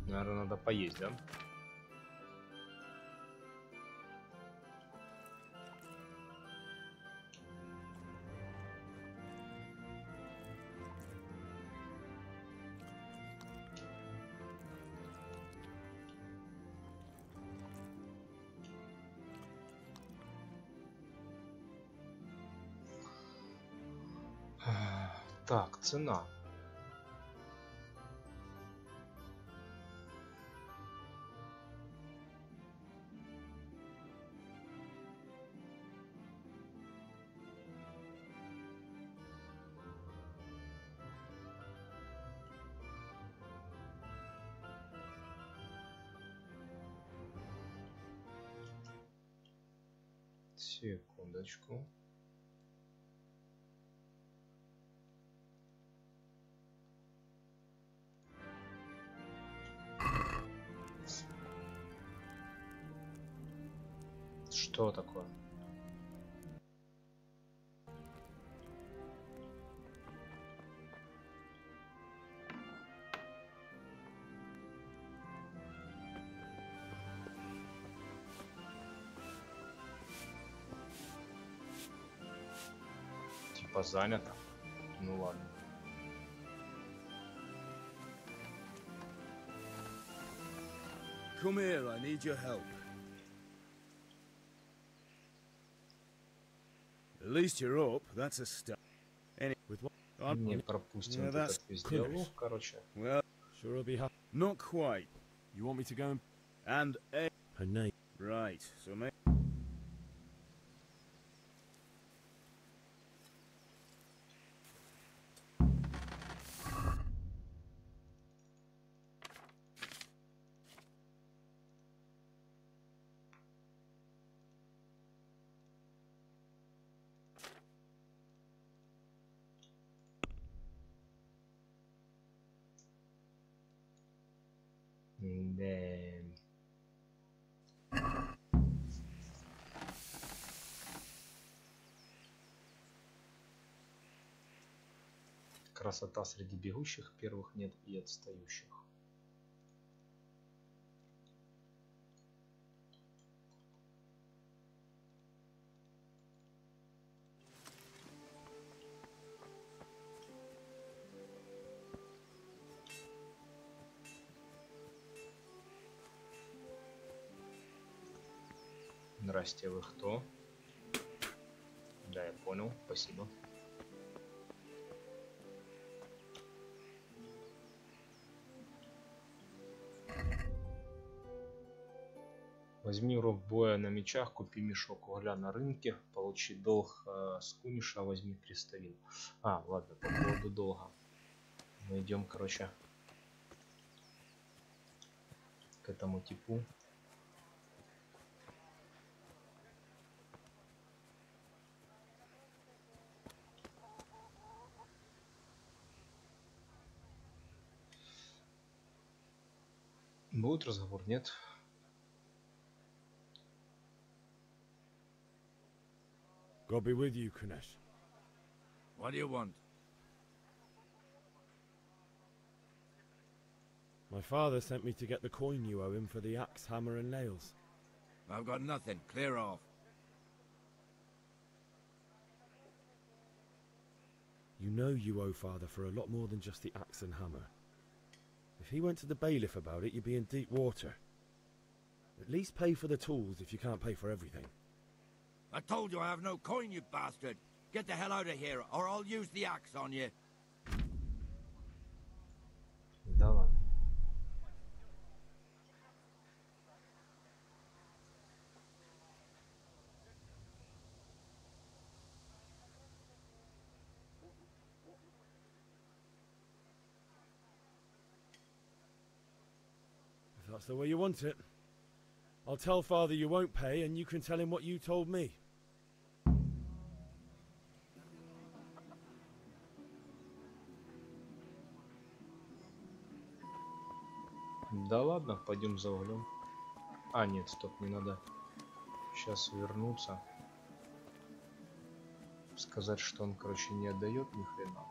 Наверное, надо поесть, да? Так, цена. Секундочку. Что такое? Типа занято. Ну ладно. Come here, I need your help. At least you're up, that's a start. With what? Не пропустим этот весь диалог, короче. Well, sure I'll be happy. Not quite. You want me to go and a her name. Right, so maybe. Красота среди бегущих, первых нет и отстающих. Здрасте, вы кто? Да, я понял, спасибо. Возьми урок боя на мечах, купи мешок угля на рынке, получи долг с куниша, возьми крестовину. А, ладно, по поводу долга. Мы идем, короче, к этому типу. Будет разговор? Нет? God be with you, Kunesh. What do you want? My father sent me to get the coin you owe him for the axe, hammer and nails. I've got nothing. Clear off. You know you owe father for a lot more than just the axe and hammer. If he went to the bailiff about it, you'd be in deep water. At least pay for the tools if you can't pay for everything. I told you I have no coin, you bastard. Get the hell out of here, or I'll use the axe on you. Да ладно. If that's the way you want it, I'll tell father you won't pay and you can tell him what you told me. Да ладно, пойдем за углем. А, нет, стоп, не надо. Сейчас вернуться. Сказать, что он, короче, не отдает ни хрена.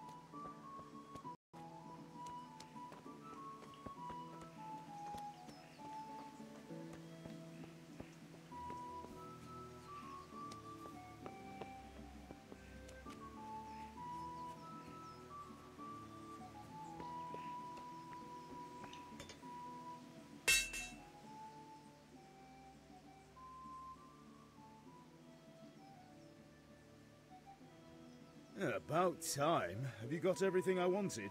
About time. Have you got everything I wanted?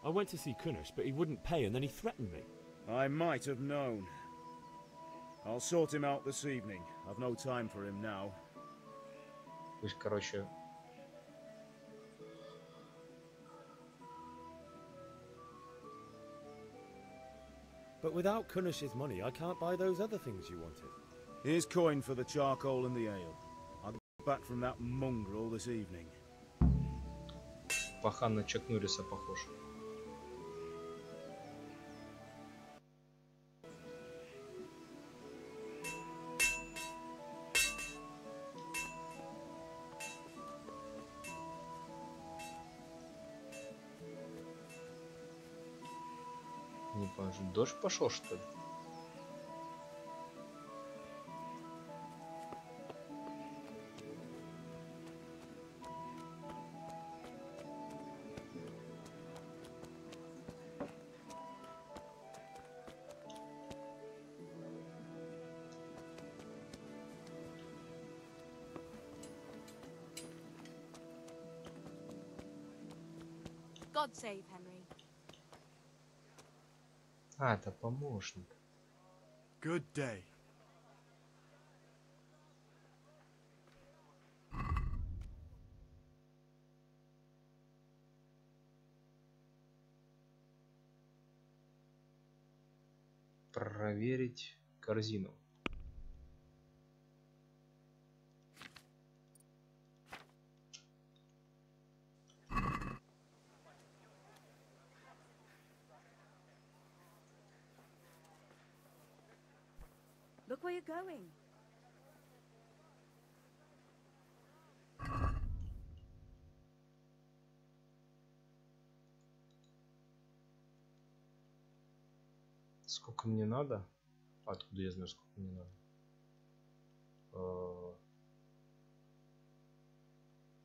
I went to see Kunesh, but he wouldn't pay, and then he threatened me. I might have known. I'll sort him out this evening. I've no time for him now. То есть, короче... But without Kunesh's money, I can't buy those other things you wanted. Here's coin for the charcoal and the ale. I'll get back from that mongrel this evening. Пахан на Чак Норриса похож. Не понял, дождь пошел, что ли? God save Henry. А, это помощник. Good day. Проверить корзину. Look where you're going. Сколько мне надо? Откуда я знаю, сколько мне надо?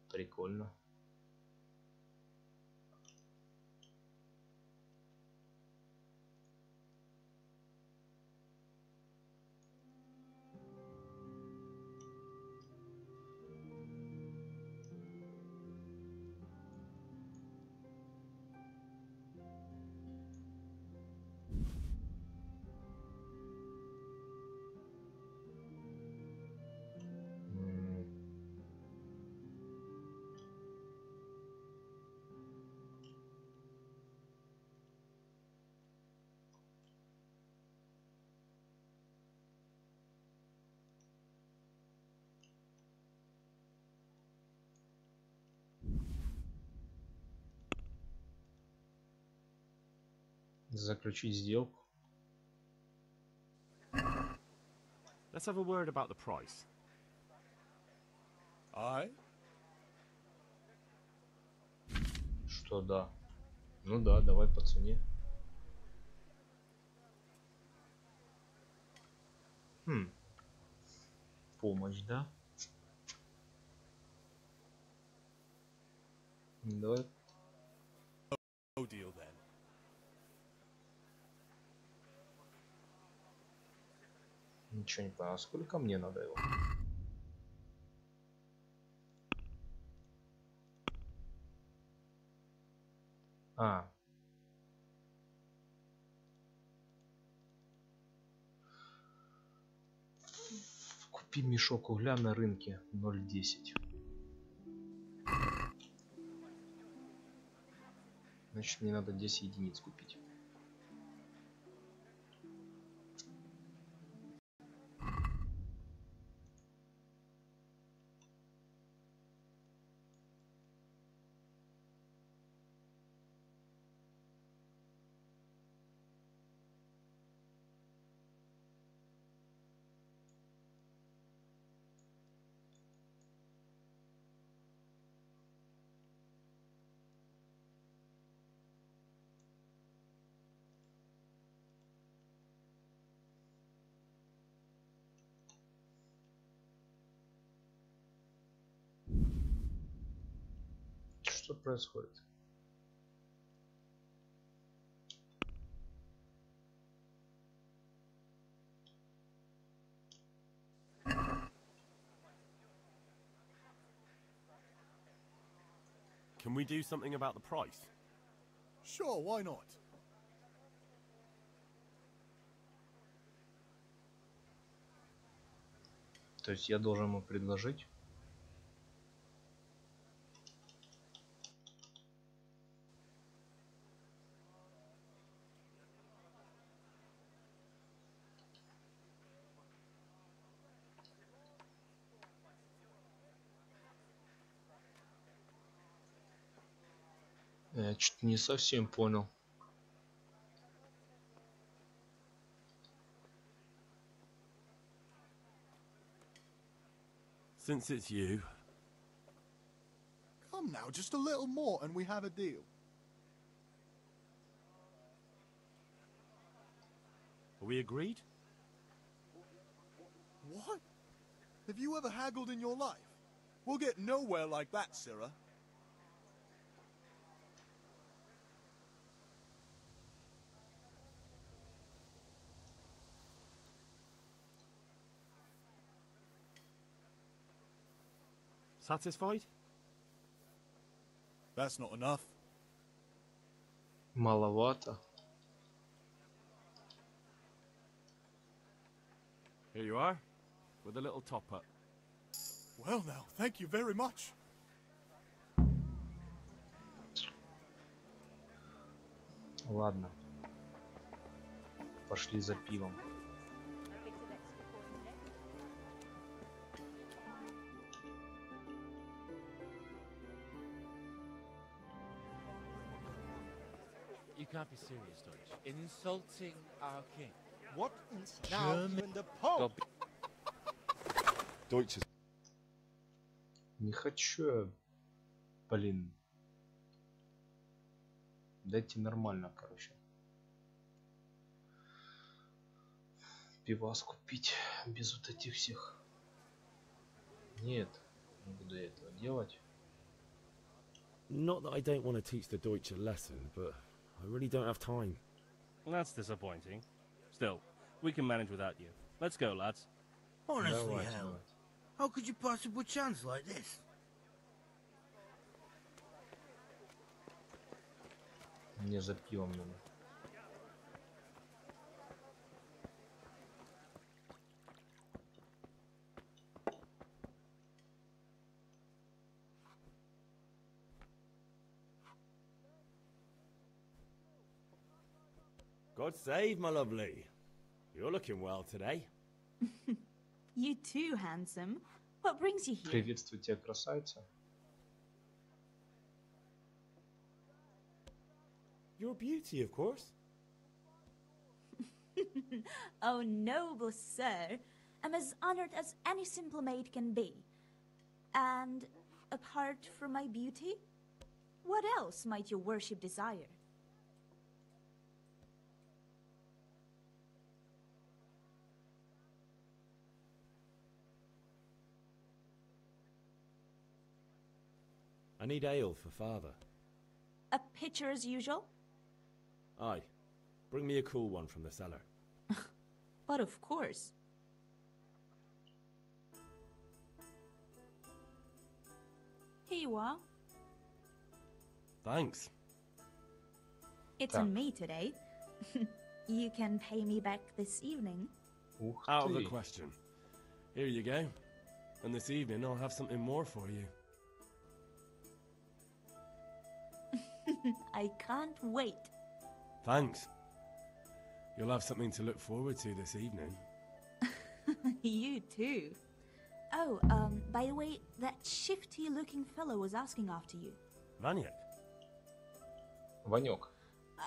Прикольно. Заключить сделку. Let's have a word about the price. Что да? Ну да, давай по цене. Помощь, да? Давай. No deal then. Ничего не понял. А сколько мне надо его? Купи мешок угля на рынке 0,10. Значит, мне надо 10 единиц купить. Что происходит? Can we do something about the price? Sure, why not? То есть я должен ему предложить. Я что-то не совсем понял. Since it's you. Come now, just a little more and we have a deal. Are we agreed? What? Have you ever haggled in your life? We'll get nowhere like that, Sirrah. Satisfied? That's not enough. Маловато. Here you are, with a little top up. Well now, thank you very much. Ладно. Пошли за пивом. You can't be serious, Deutsch. In insulting our king. What? Now even the Pope. Deutsch. Не хочу я, блин. Дайте нормально, короче. Пивас купить без вот этих всех. Нет, не буду я этого делать. Not that I don't want to teach the Deutsch a lesson, but I really don't have time. That's disappointing. Still, we can manage without you. Let's go, lads. Honestly, hell. How could you possibly chance like this? Мне за пивом надо. God save, my lovely. You're looking well today. You too, handsome. What brings you here? Приветствую тебя, красавица. Your beauty, of course. Oh, noble sir. I'm as honored as any simple maid can be. And apart from my beauty, what else might your worship desire? I need ale for father. A pitcher as usual? Aye. Bring me a cool one from the cellar. But of course. Here you are. Thanks. It's on me today. You can pay me back this evening. Out of the question. Here you go. And this evening I'll have something more for you. I can't wait. Thanks. You'll have something to look forward to this evening. You too. Oh, by the way, that shifty-looking fellow was asking after you. Vanyek? Ванек.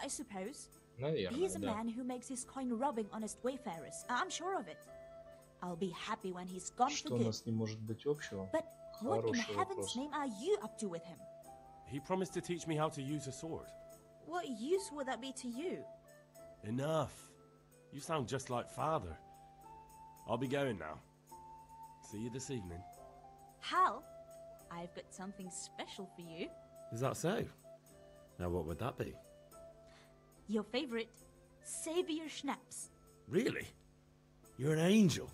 I suppose. Наверное, He's a да. man who makes his coin robbing honest wayfarers. I'm sure of it. I'll be happy when he's gone for Что у good. нас не может быть общего? But what in Хороший heaven's вопрос. name are you up to with him? He promised to teach me how to use a sword. What use would that be to you? Enough. You sound just like father. I'll be going now. See you this evening. Hal, I've got something special for you. Is that so? Now what would that be? Your favorite, Savior Schnapps. Really? You're an angel.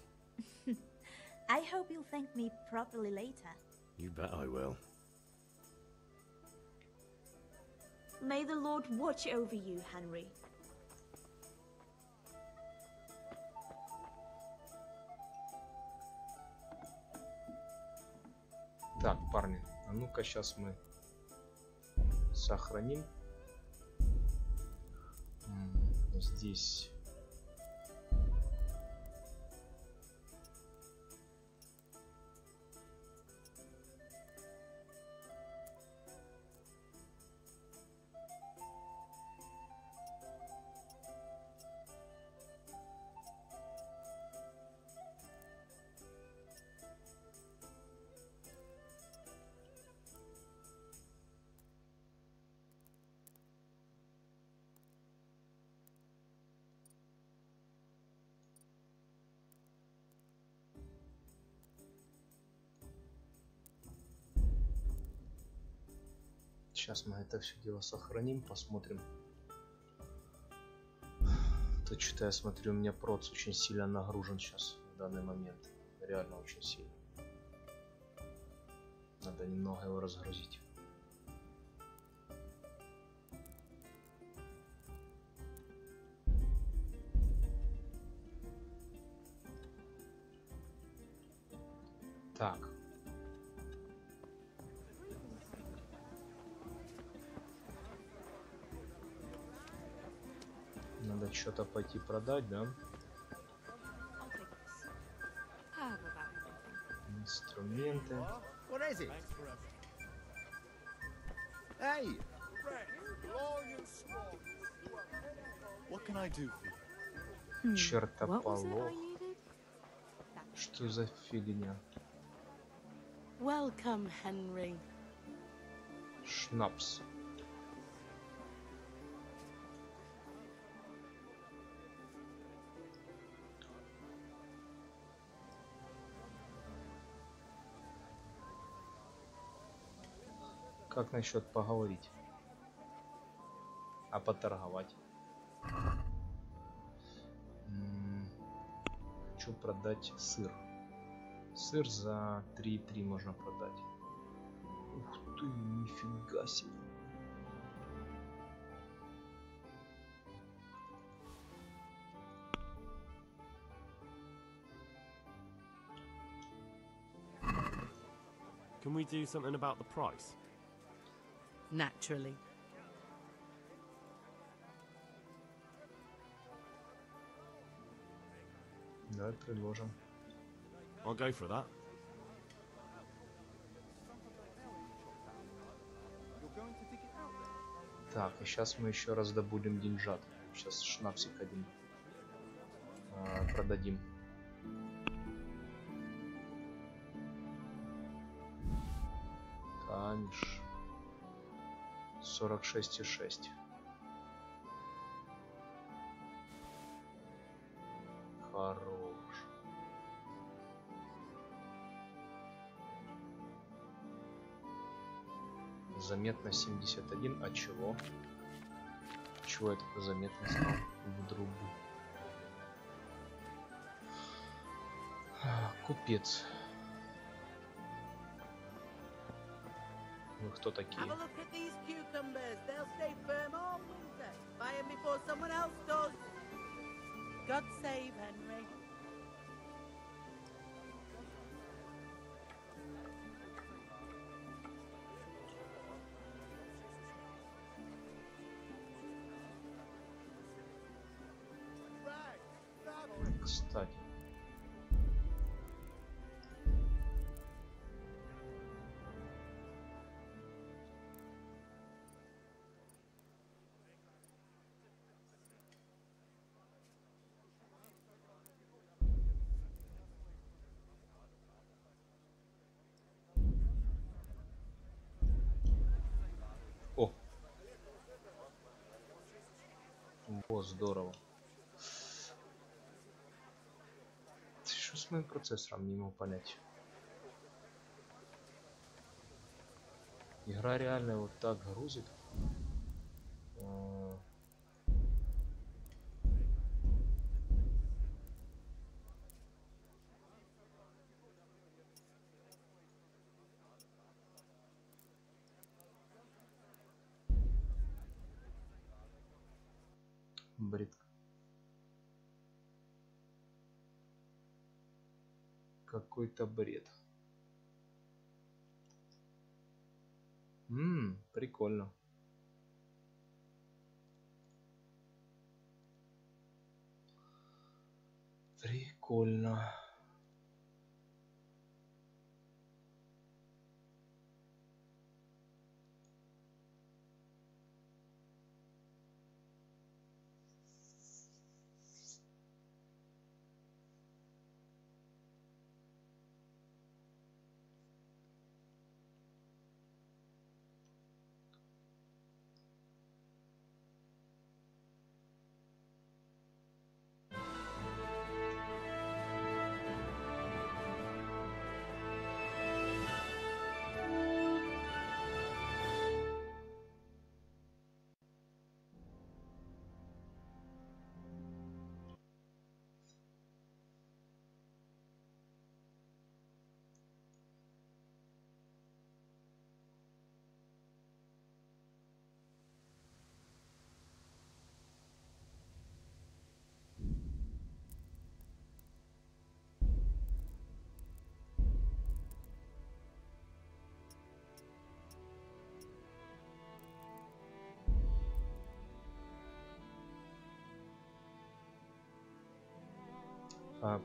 I hope you'll thank me properly later. You bet I will. May the Lord watch over you, Henry. Так, парни, а ну-ка сейчас мы сохраним. Здесь сейчас мы это все дело сохраним, посмотрим. Тут что-то я смотрю, у меня проц очень сильно нагружен сейчас в данный момент. Реально очень сильно. Надо немного его разгрузить. Так. Надо что-то пойти продать, да? Инструменты. Чертополох. Что за фигня? Welcome, Henry. Шнапс. Как насчет поговорить? А поторговать? Хочу продать сыр. Сыр за 3,3 можно продать. Ух ты, нифига себе. Can we do something about the price? Naturally. Давай предложим. I'll go for that. Так, и сейчас мы еще раз добудем деньжат. Сейчас шнапсик один продадим. Камиш. 46,6. Хорош. Заметно 71. А чего? Чего это заметно стал в другу? Купец. Вы кто такие? Have a look at these cucumbers. They'll stay firm all winter. Buy them before someone else does. God save Henry. Кстати. О! О, здорово. Что с моим процессором, не могу понять. Игра реально вот так грузит. Бред. Какой-то бред. Прикольно. Прикольно.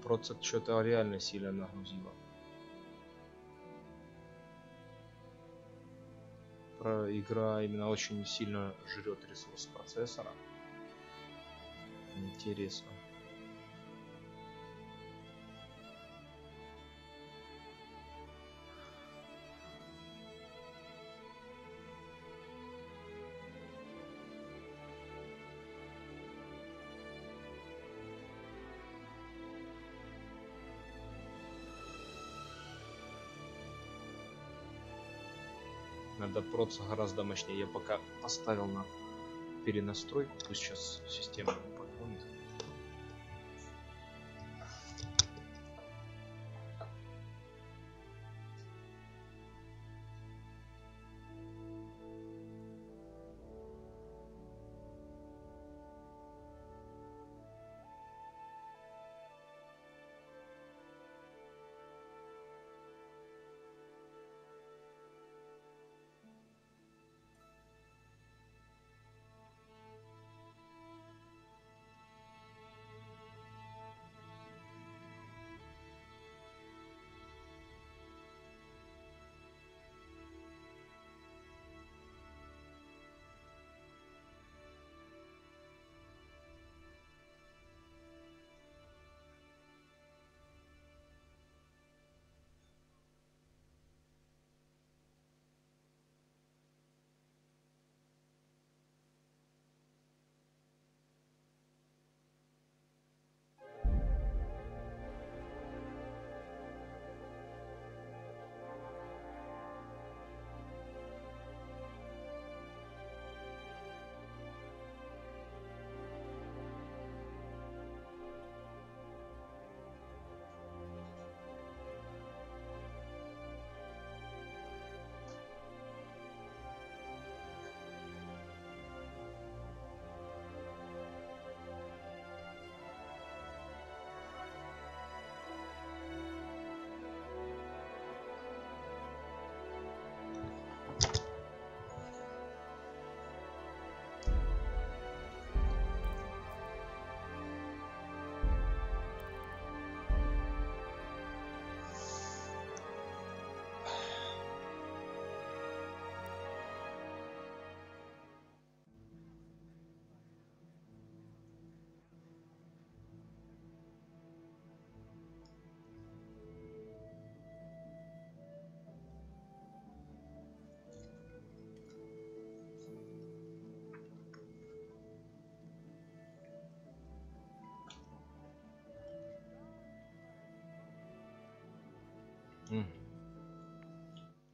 Процесс что-то реально сильно нагрузило. Игра именно очень сильно жрет ресурс процессора. Интересно. Надо проться гораздо мощнее. Я пока поставил на перенастройку, пусть сейчас система подгонит.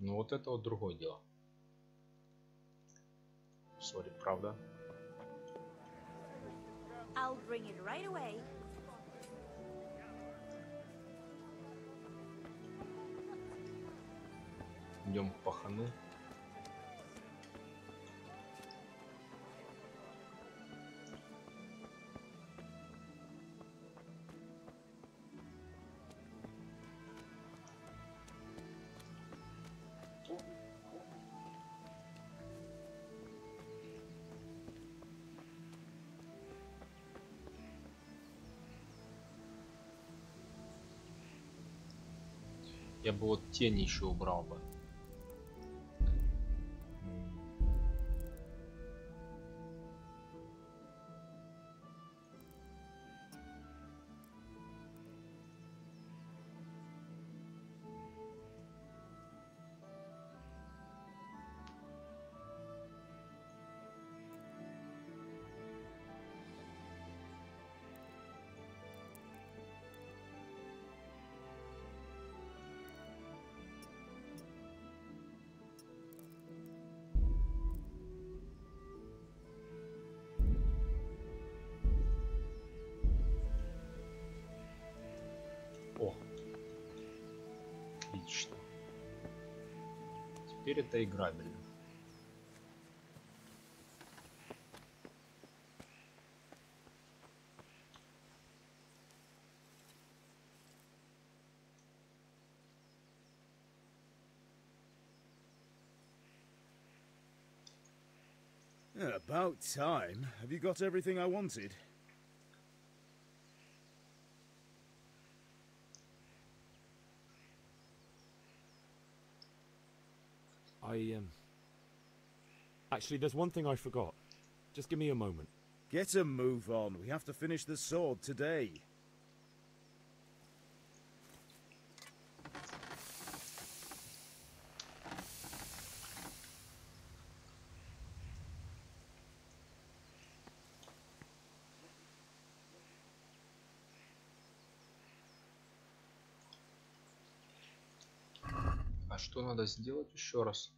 Ну вот это вот другое дело. Сори, правда? I'll bring it right away. Идем к пахану. Я бы вот тень еще убрал бы. О, отлично. Теперь это играбельно. About time. Have you got everything I wanted? Actually, there's one thing I forgot. Just give me a moment. Get a move on. We have to finish the sword today. А что надо сделать еще раз?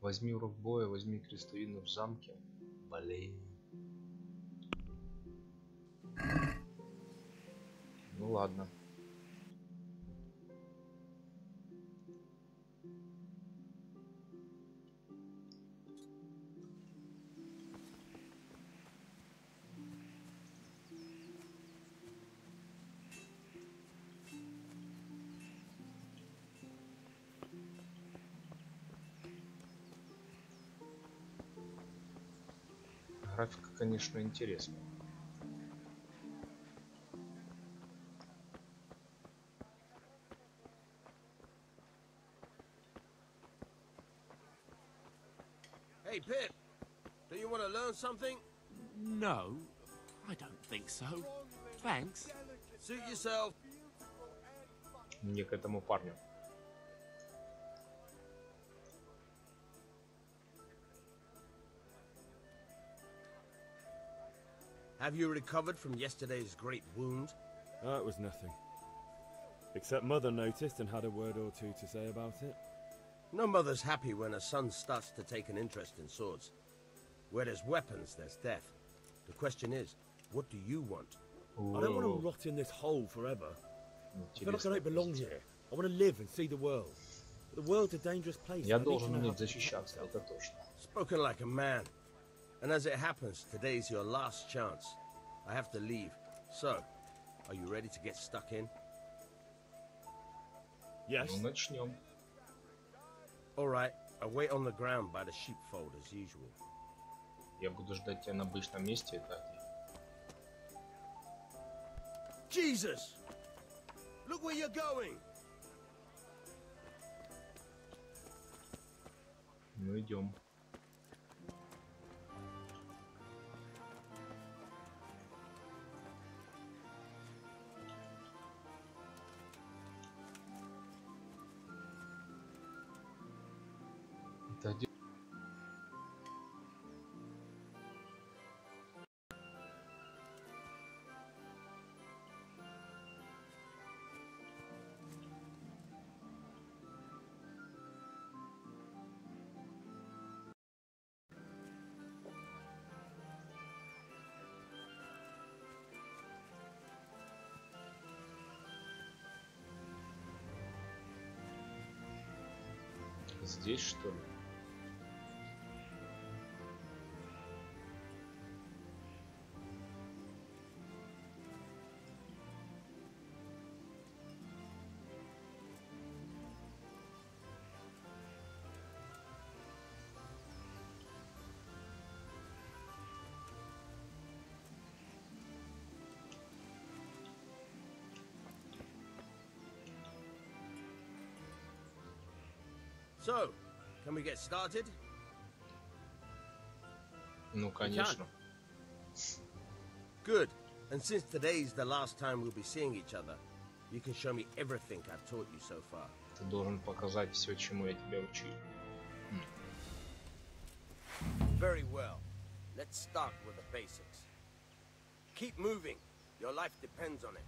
Возьми урок боя, возьми крестовину в замке. Блин. Ну ладно. Графика, конечно, интересная. Hey, Pip, do you want to learn something? No, I don't think so. Thanks. Suit yourself. Мне к этому парню. Have you recovered from yesterday's great wound? It was nothing. Except Mother noticed and had a word or two to say about it. No mother's happy when her son starts to take an interest in swords. Where there's weapons, there's death. The question is, what do you want? I don't want to rot in this hole forever. I feel like I don't belong here. I want to live and see the world. But the world's a dangerous place. Я должен уметь защищаться, это точно. Spoken like a man. And as it happens, today's your last chance. I have to leave. So, are you ready to get stuck in? Yes. Ну, начнем. All right. I'll wait on the ground by the sheepfold as usual. Я буду ждать тебя на обычном месте, так? Jesus! Look where you're going! Ну, идем. Это один. Здесь, что ли? So, can we get started? Ну, конечно. Good. And since today's the last time we'll be seeing each other, you can show me everything I've taught you so far. Ты должен показать все, чему я тебя учил. Very well. Let's start with the basics. Keep moving. Your life depends on it.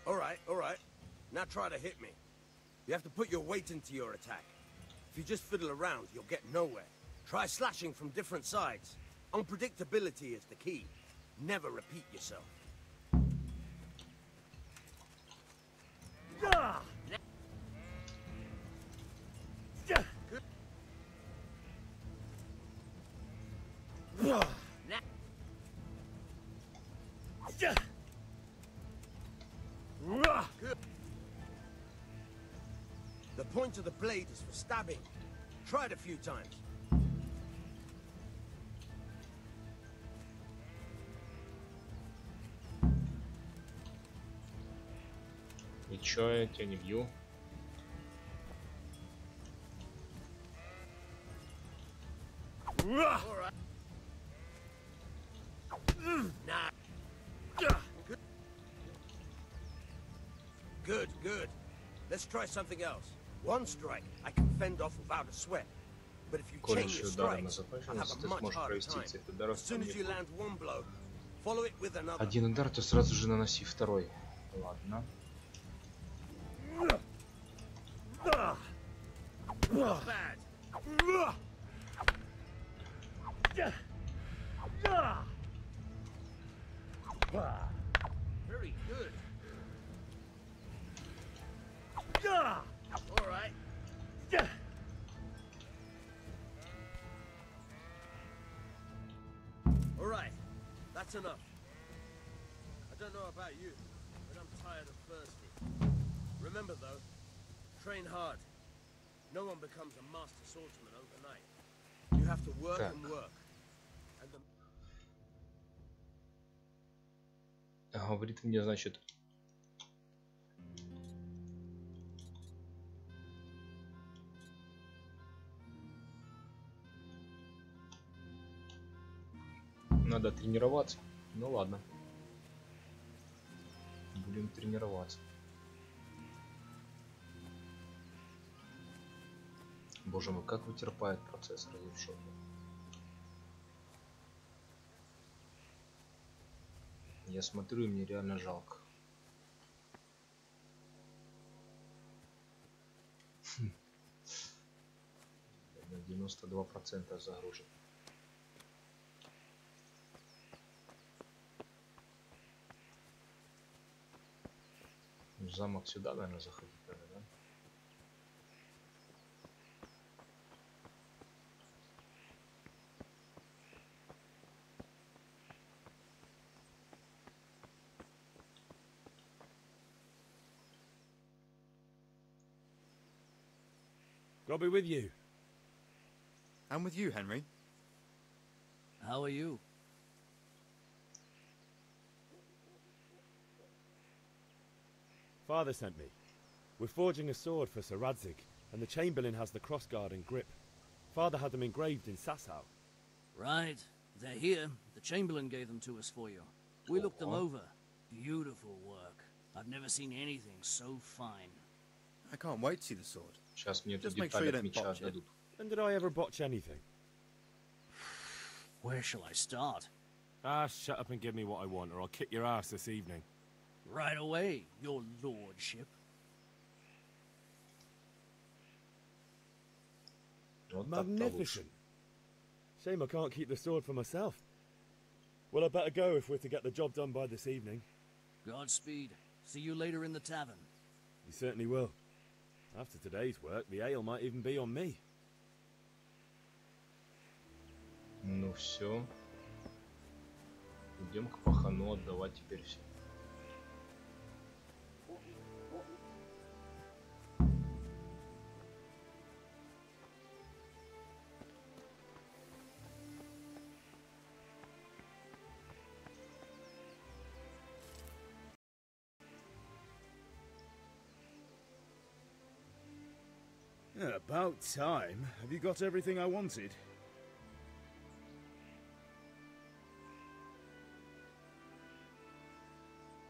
All right. Now try to hit me. You have to put your weight into your attack. If you just fiddle around, you'll get nowhere. Try slashing from different sides. Unpredictability is the key. Never repeat yourself. Good. The point of the blade is for stabbing. Try it a few times. И чё, я тебя не бью? Alright. Nah. Good. Let's try something else. One strike I can fend off without a sweat. But if you chain your strikes, I'll have a much harder time. As soon as you land one blow, follow it with another. Один удар, то сразу же наноси второй. Ладно. Not bad. Very good. All right. All right. That's enough. I don't know about you, but I'm tired and thirsty. Remember though, train hard. No one becomes a master swordsman overnight. You have to work and work. And the... Говорит мне, значит, надо тренироваться. Ну ладно. Будем тренироваться. Боже мой, как вытерпает процессор разрешен. Я смотрю, и мне реально жалко. На 92% загружен. В замок сюда, наверное, заходить надо, да? God be with you. And with you, Henry. How are you? Father sent me. We're forging a sword for Sir Radzig, and the Chamberlain has the crossguard and grip. Father had them engraved in Sasau. Right. They're here. The Chamberlain gave them to us for you. We looked them over. Beautiful work. I've never seen anything so fine. I can't wait to see the sword. Сейчас мне Just тут make sure детали you от don't меча botch it. отдадут. When did I ever botch anything? Where shall I start? Ah, shut up and give me what I want, or I'll kick your ass this evening. Right away, your lordship. Magnificent. Shame I can't keep the sword for myself. Well, I better go if we're to get the job done by this evening. Godspeed. See you later in the tavern. You certainly will. After today's work, the ale might even be on me. Ну все. Идем к пахану отдавать теперь все. About time. Have you got everything I wanted?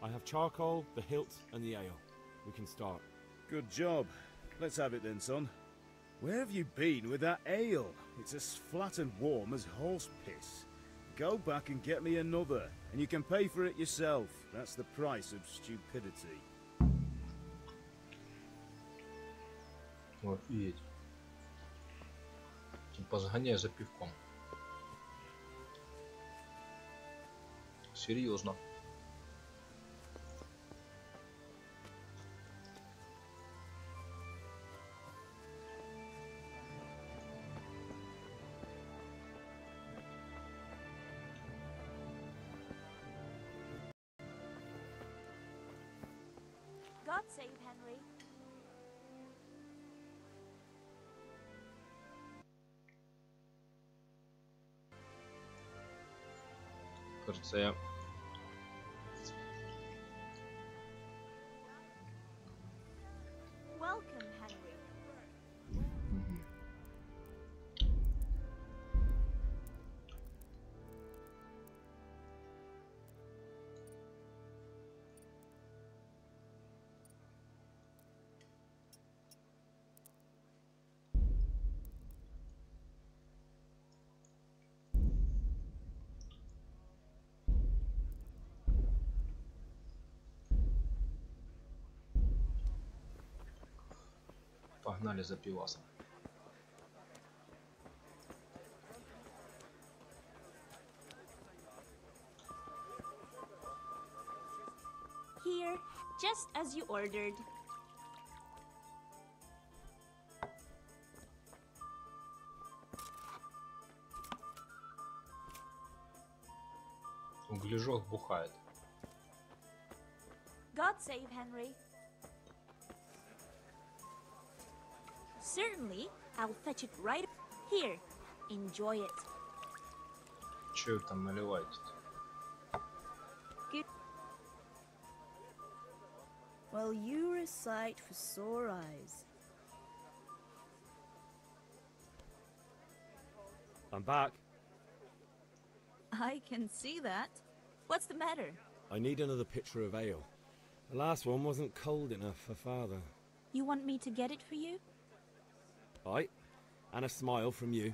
I have charcoal, the hilt, and the ale. We can start. Good job. Let's have it then, son. Where have you been with that ale? It's as flat and warm as horse piss. Go back and get me another, and you can pay for it yourself. That's the price of stupidity. Офигеть. Типа сгоняй за пивком. Серьезно. God save Henry. Кажется, я... Welcome, Henry. Погнали за пивасом. Here, just as you ordered. Углежок бухает. God save Henry. Certainly, I'll fetch it right here. Enjoy it. Че вы там наливаете? Good. Well, you're a sight for sore eyes. I'm back. I can see that. What's the matter? I need another pitcher of ale. The last one wasn't cold enough for Father. You want me to get it for you? Right. And a smile from you.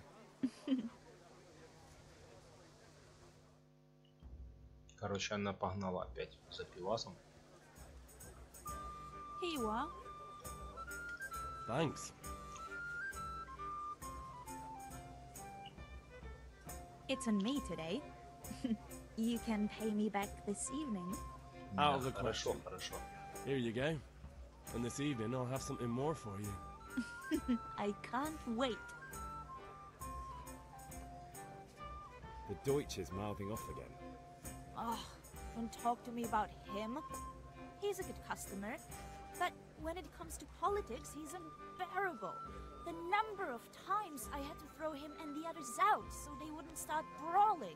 Короче, она погнала опять за пивасом. Here you are. Thanks. It's on me today. You can pay me back this evening. Out of the question. Хорошо. Here you go. And this evening I'll have something more for you. I can't wait. The Deutsch is mouthing off again. Oh, don't talk to me about him. He's a good customer, but when it comes to politics, he's unbearable. The number of times I had to throw him and the others out so they wouldn't start brawling.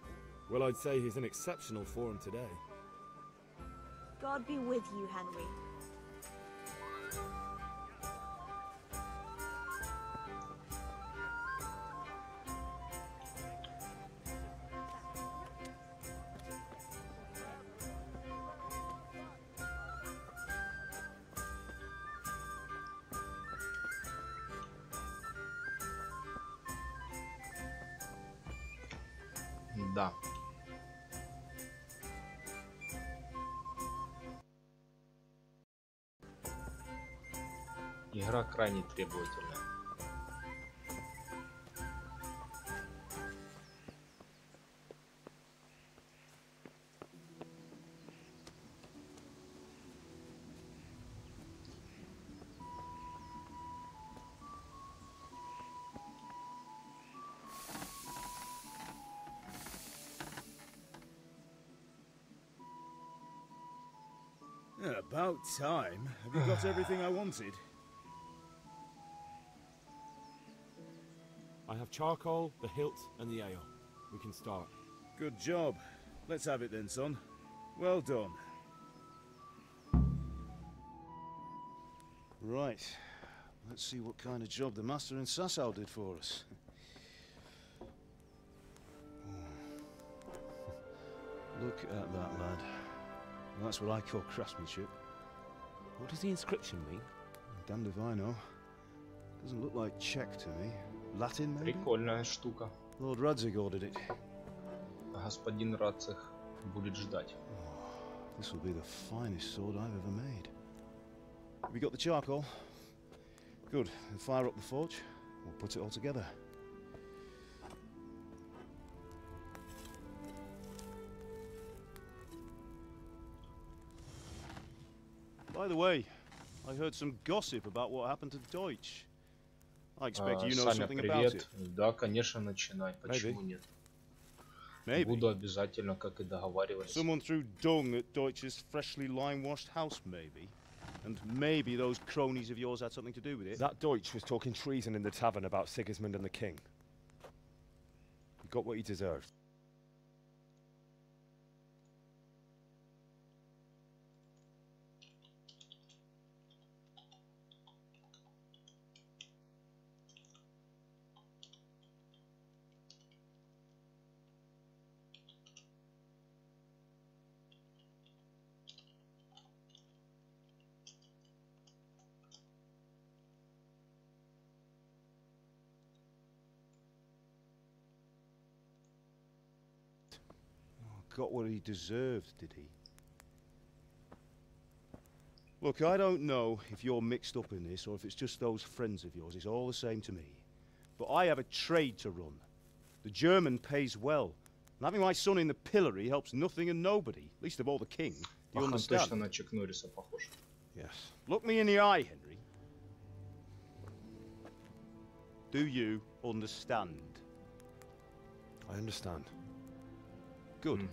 Well, I'd say he's in exceptional form today. God be with you, Henry. Да. Игра крайне требовательная. About time. Have you got everything I wanted? I have charcoal, the hilt, and the ale. We can start. Good job. Let's have it then, son. Well done. Right. Let's see what kind of job the master in Sasau did for us. Look at that, lad. Well, that's what I call craftsmanship. What does the inscription mean? Damned if I know. Doesn't look like Czech to me. Latin, maybe? Прикольная штука. Lord Radzig ordered it. Господин Радцих будет ждать. This will be the finest sword I've ever made. Have you got the charcoal? Good. Then fire up the forge. We'll put it all together. By the way, I heard some gossip about what happened to Deutsch. I expect you know something about it. Да, конечно, начинай. Почему нет? Буду обязательно, как и договаривались. Someone threw dung at Deutsch's freshly lime-washed house, maybe. And maybe those cronies of yours had something to do with it. That Deutsch was talking treason in the tavern about Sigismund and the king. He got what he deserved. Got what he deserved, did he? Look, I don't know if you're mixed up in this or if it's just those friends of yours. It's all the same to me. But I have a trade to run. The German pays well. And having my son in the pillory helps nothing and nobody, least of all the king. Do you understand? Точно на Чак Норриса похож. Yes. Look me in the eye, Henry. Do you understand? I understand. Good.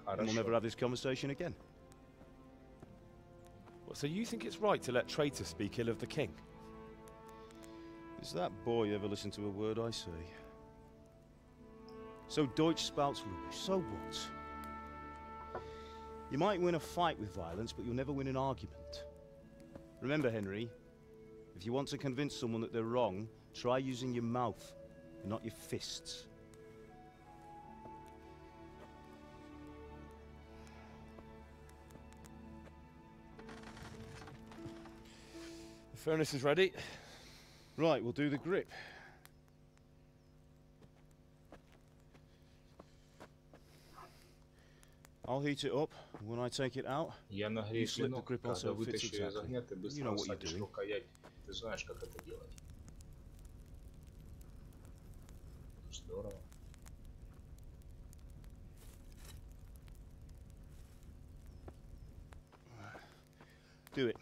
And we'll never have this conversation again. What, so you think it's right to let traitors speak ill of the king? Does that boy ever listen to a word I say? So Deutsch spouts rubbish. So what? You might win a fight with violence, but you'll never win an argument. Remember, Henry, if you want to convince someone that they're wrong, try using your mouth, and not your fists. The furnace is ready. Right, we'll do the grip. I'll heat it up. When I take it out, Я нагрею клинок, когда вытащу из огня, ты быстро насадишь рукоять. Ты знаешь, как это делать. Здорово. Do it.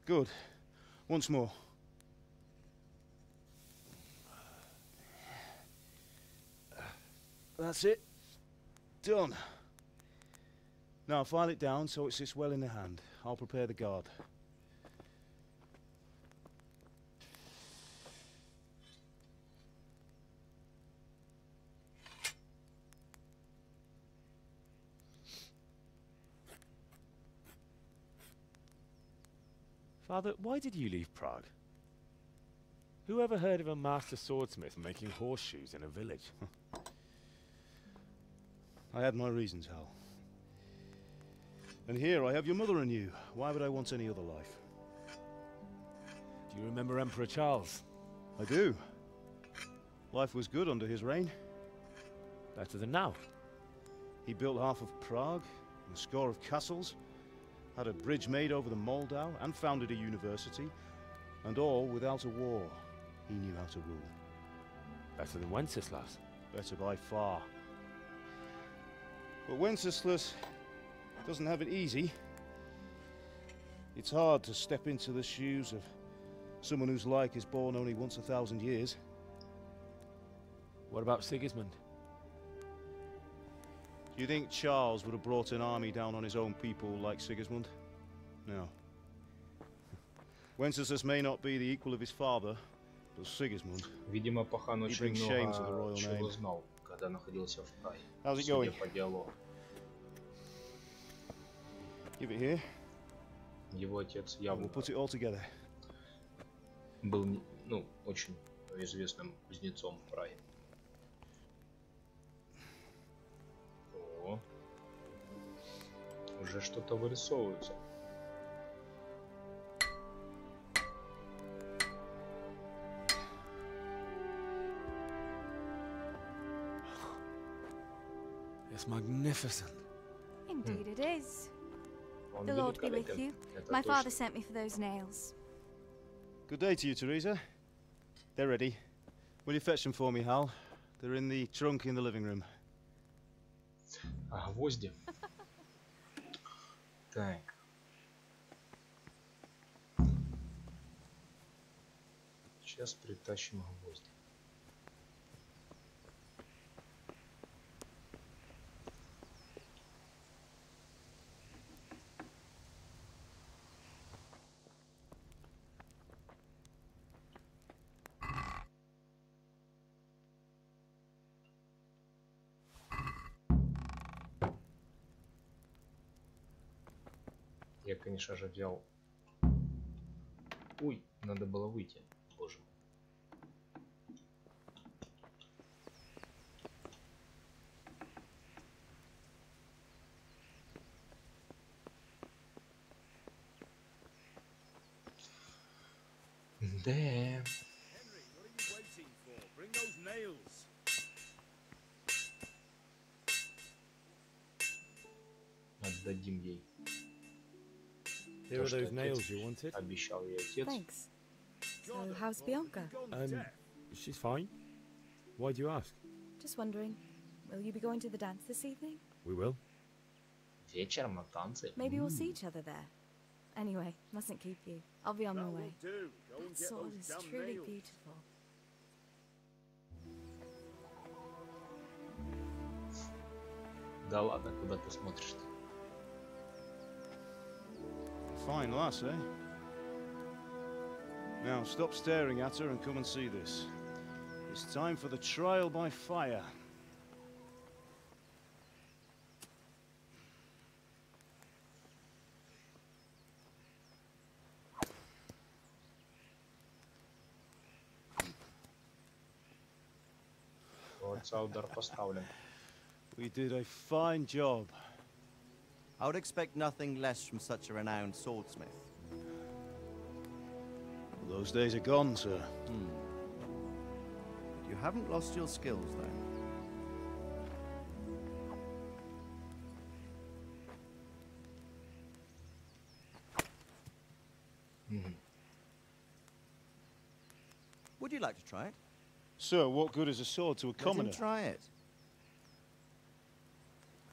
Good. Once more. That's it. Done. Now file it down so it sits well in the hand. I'll prepare the guard. Father, why did you leave Prague? Who ever heard of a master swordsmith making horseshoes in a village? I had my reasons, Hal. And here I have your mother and you. Why would I want any other life? Do you remember Emperor Charles? I do. Life was good under his reign. Better than now. He built half of Prague, and a score of castles, had a bridge made over the Moldau, and founded a university, and all without a war. He knew how to rule. Better than Wenceslas. Better by far. But Wenceslas doesn't have it easy. It's hard to step into the shoes of someone whose like is born only once 1,000 years. What about Sigismund? Do you think Charles would have brought an army down on his own people like Sigismund? No. Wenceslas may not be the equal of his father, but Sigismund. Видимо, Пахан очень много чего знал, когда находился в Праге. How's it going? По диалогу. Give it here. Его отец явно We'll put it all together. был, ну, очень известным кузнецом в Праге. О, уже что-то вырисовывается. It's magnificent. Indeed it is. Он The Lord be with великолепен. you. Это My father точно. sent me for those nails. Good day to you, Teresa. They're ready. Will you fetch them for me, Hal? They're in the trunk in the living room. А, гвозди. Так. Сейчас притащим гвозди. Я, конечно же, взял... Ой, надо было выйти. Боже мой. Да. Bring those nails. Отдадим ей. Here are those nails you wanted. Обещал ей отец. Thanks. So, how's Bianca? She's fine. Why do you ask? Just wondering, will you be going to the dance this evening? We will. Вечером на танцы. Maybe we'll see each other there. Anyway, mustn't keep you. I'll be on my way. That sword is truly beautiful. Да ладно, куда ты смотришь-то? Fine lass, eh? Now stop staring at her and come and see this. It's time for the trial by fire. Удар поставлен. We did a fine job. I would expect nothing less from such a renowned swordsmith. Those days are gone, sir. You haven't lost your skills, though. Would you like to try it? Sir, what good is a sword to a commoner? Let him try it.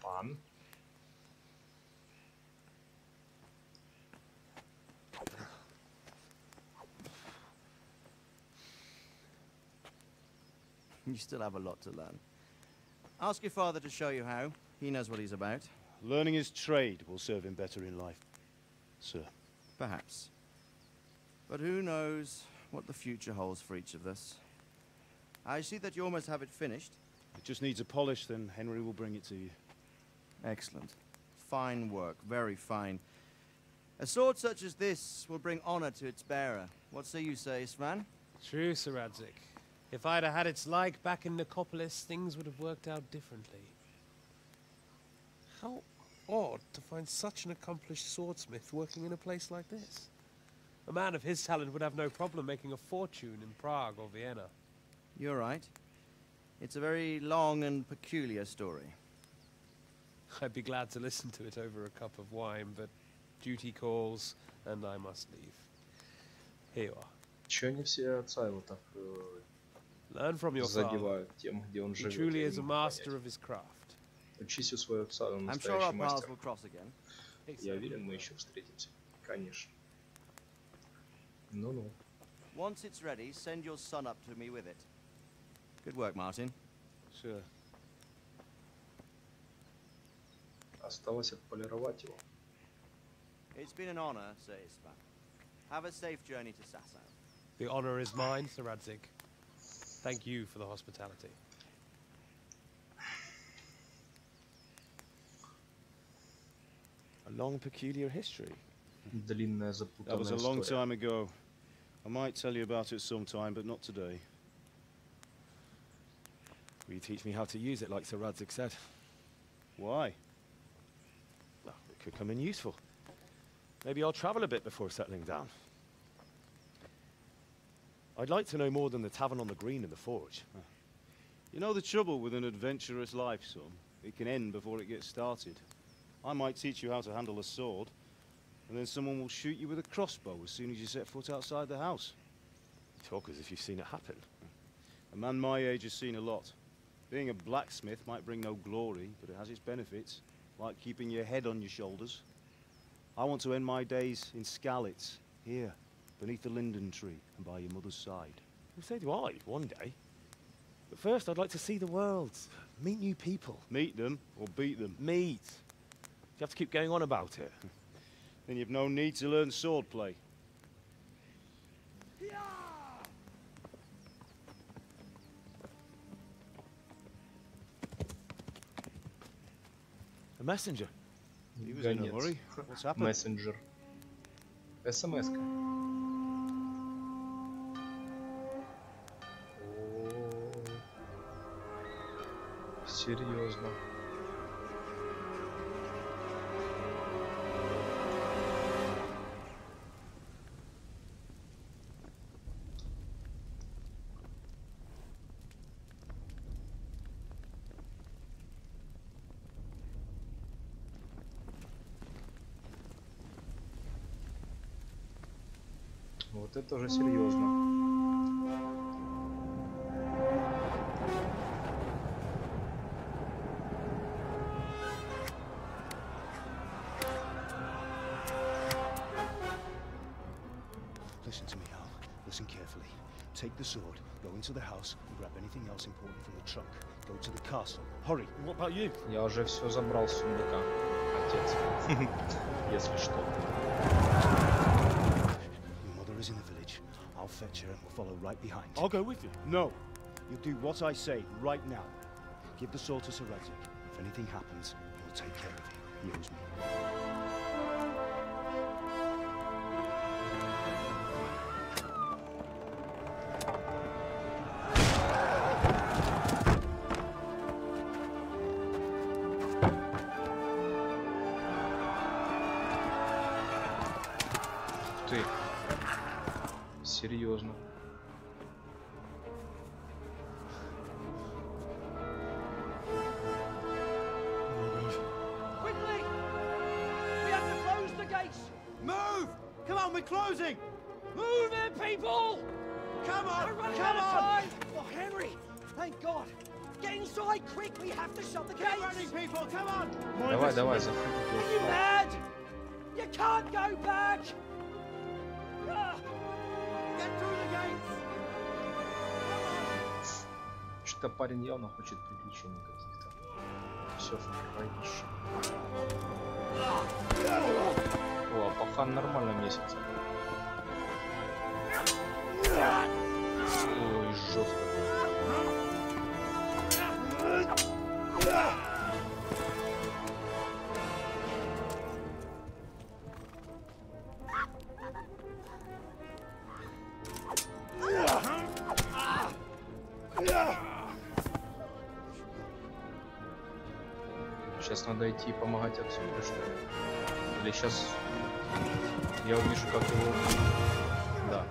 Fun. You still have a lot to learn. Ask your father to show you how. He knows what he's about. Learning his trade will serve him better in life, sir. Perhaps. But who knows what the future holds for each of us. I see that you almost have it finished. It just needs a polish, then Henry will bring it to you. Excellent. Fine work, very fine. A sword such as this will bring honor to its bearer. What say you, Sir Istvan? True, Sir Radzik. If I'd have had its like back in Nicopolis, things would have worked out differently. How odd to find such an accomplished swordsmith working in a place like this. A man of his talent would have no problem making a fortune in Prague or Vienna. You're right. It's a very long and peculiar story. I'd be glad to listen to it over a cup of wine, but duty calls, and I must leave. Here you are. Чё они все отца его так Learn from your father. задевают тем, где он He живет? truly Я is не a могу master понять. of his craft. Учись у своего отца, он I'm sure our настоящий paths мастер. will cross again. Я уверен, мы еще встретимся. Конечно. Ну-ну. Once it's ready, send your son up to me with it. Good work, Martin. Sure. Осталось отполировать его. It's been an honor, Sir Istvan. Have a safe journey to Sasau. The honor is mine, Sir Radzik. Thank you for the hospitality. I long, peculiar history. Длинная That was a запутанная long история. time ago. I might tell you about it sometime, but not today. Will you teach me how to use it like Sir Radzig said? Why? Well, it could come in useful. Maybe I'll travel a bit before settling down. I'd like to know more than the tavern on the green and the forge. You know the trouble with an adventurous life, son? It can end before it gets started. I might teach you how to handle a sword, and then someone will shoot you with a crossbow as soon as you set foot outside the house. You talk as if you've seen it happen. A man my age has seen a lot. Being a blacksmith might bring no glory, but it has its benefits, like keeping your head on your shoulders. I want to end my days in Skalitz, here, beneath the linden tree and by your mother's side. Well, so do I, one day. But first, I'd like to see the world, meet new people. Meet them or beat them? Meet. You have to keep going on about it. Then you've no need to learn swordplay. A messenger. He was in a hurry. What's happened? Messenger. СМС-ка. Серьезно. Вот это уже серьезно. Listen to me, Al. Listen carefully. Take the sword, go into the house, and grab anything else important from the trunk. Go to the castle. Hurry. What about you? Я уже все забрал с сундука, отец. Если что. Your mother is in the village. I'll fetch her and we'll follow right behind. I'll go with you. No. You do what I say right now. Give the sword to Sir Radzig. If anything happens, he'll take care of you. He owes me. Ты. Серьезно. Quickly! We have to close the gates! Move! Come on, we're closing! Move it, people! Come on! We're running Come out of on! time! Oh, Henry! Thank God! Get inside, quick! We have to shut the gates! Get running, people! Come on! Давай, давай, заходи. Are you mad? You can't go back! Ah! Get through the gates! Что-то парень явно хочет приключений каких-то. Все в кровище. О, а пахан нормально месяца. Ой, жестко. Сейчас надо идти и помогать отцу, или что? Или сейчас я увижу, как его... Да.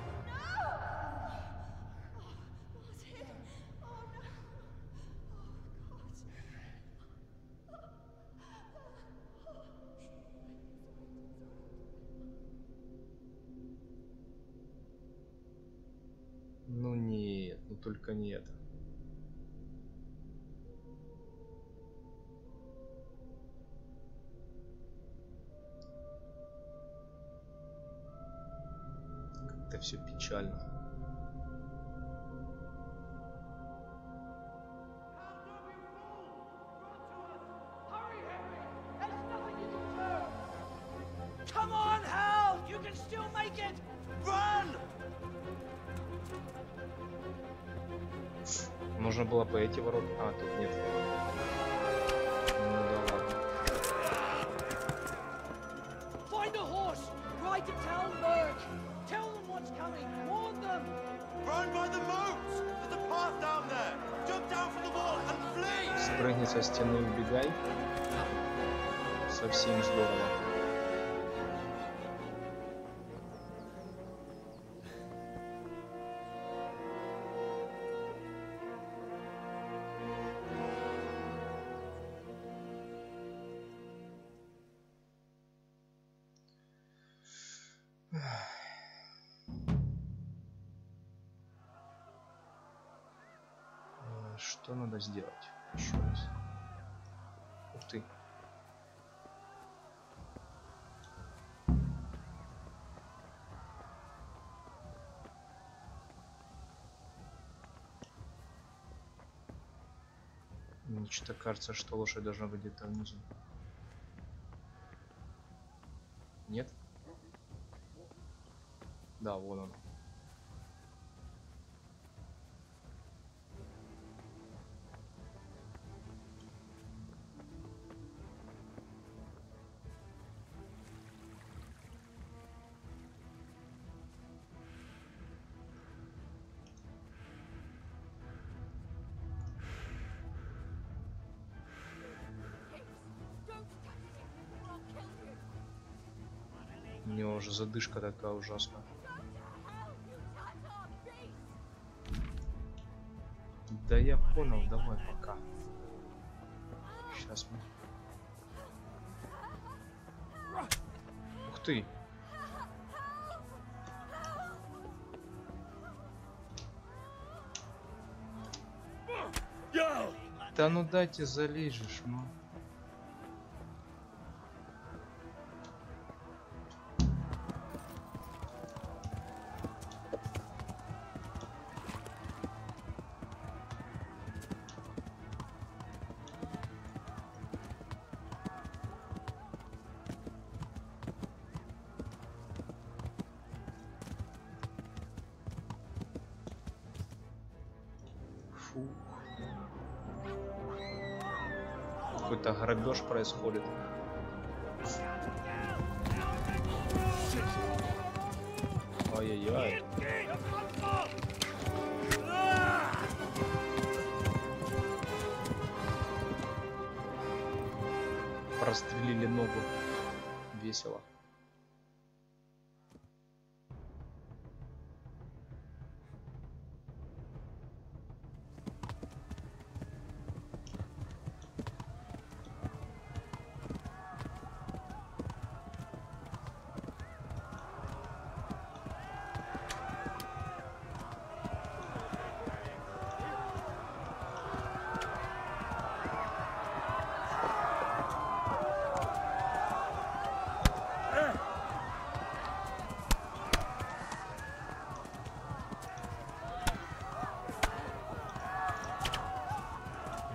Ну нет, ну только не это. Это все печально. Come on, Hal! You can still make it! Run! Нужно было по эти ворота. А, тут нет. Ну да ладно. Find a horse. Ride to town, Berg. Tell them what's coming. Warn them. Run by the moat. There's a path down there. Jump down from the wall and flee. Спрыгни со стены и убегай. Совсем здорово. Что надо сделать? Еще раз. Ух ты. Мне что-то кажется, что лошадь должна быть где-то внизу. Нет? Да, вон она. У него уже задышка такая ужасная. Да я понял, давай пока. Сейчас мы. Ух ты! Да ну дайте залезешь, ну. Какой-то грабеж происходит. Ай-яй-яй. Прострелили ногу. Весело.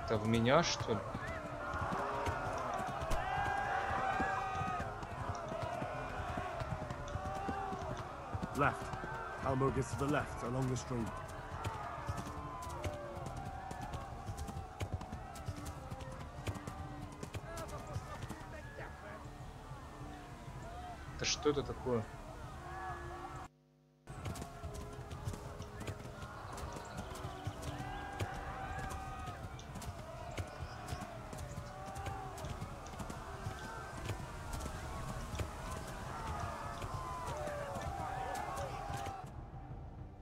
Это в меня, что ли? Left. Hamburg is to the left, along the stream. Да что это такое?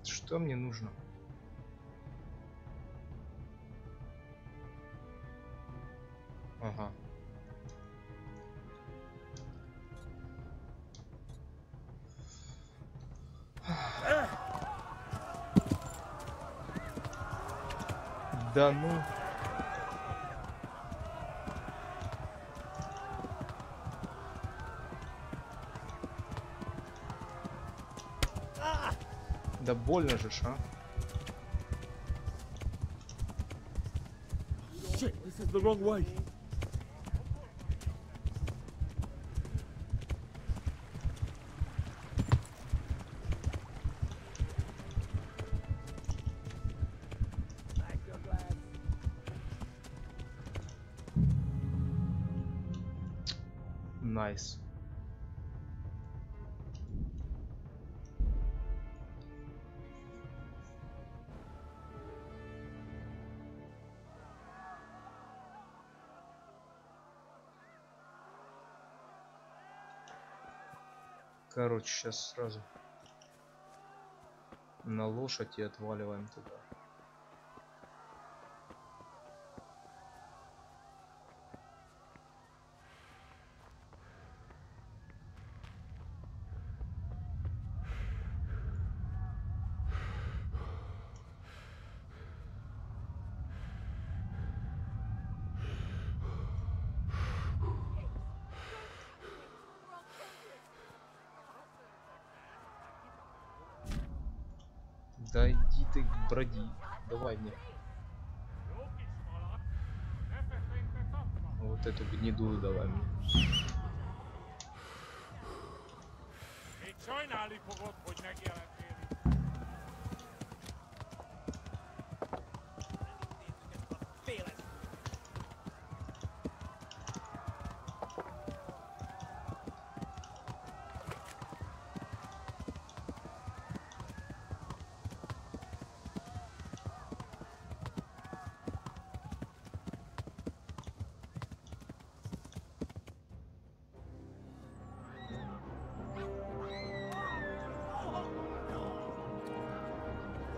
Что мне нужно? Ага. Да ну. Да больно же, а? Shit, this is the wrong way. Nice. Короче, сейчас сразу на лошадь и отваливаем туда. Да иди ты, броди. Давай мне. Вот эту гнедую давай мне.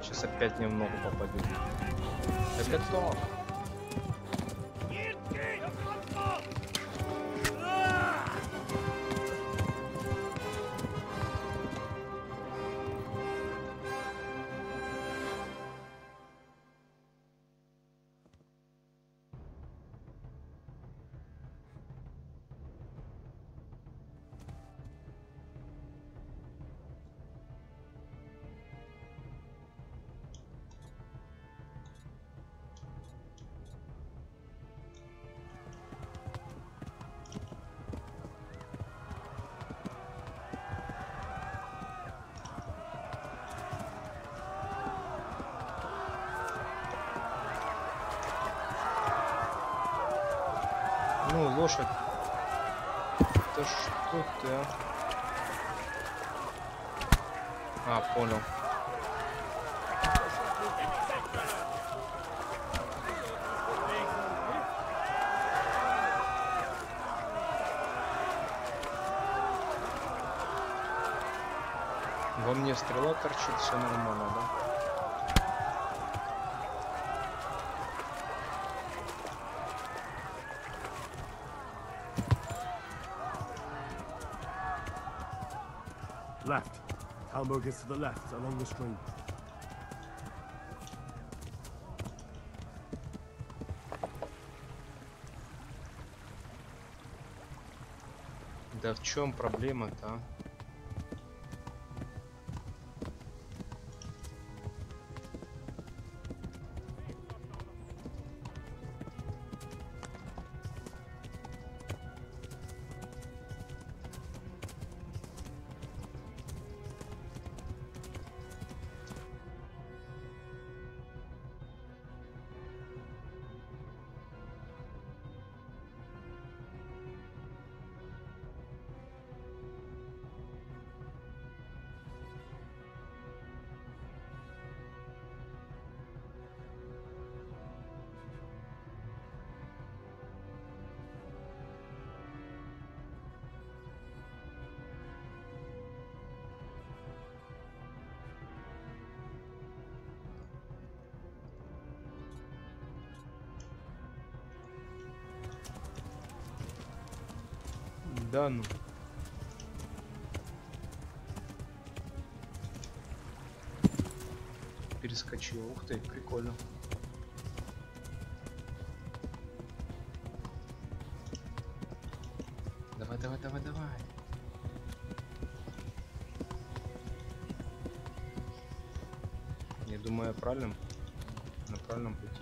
Сейчас опять мне в ногу попадет. Я готов. Ну, лошадь. Да что ты, а? А, понял. Во мне стрела торчит, все нормально, да? Left. Hamburg is to the left, along the stream. Да в чем проблема-то, а? Да ну. Перескочил. Ух ты, прикольно. Давай, давай, давай, давай. Я думаю, на правильном пути.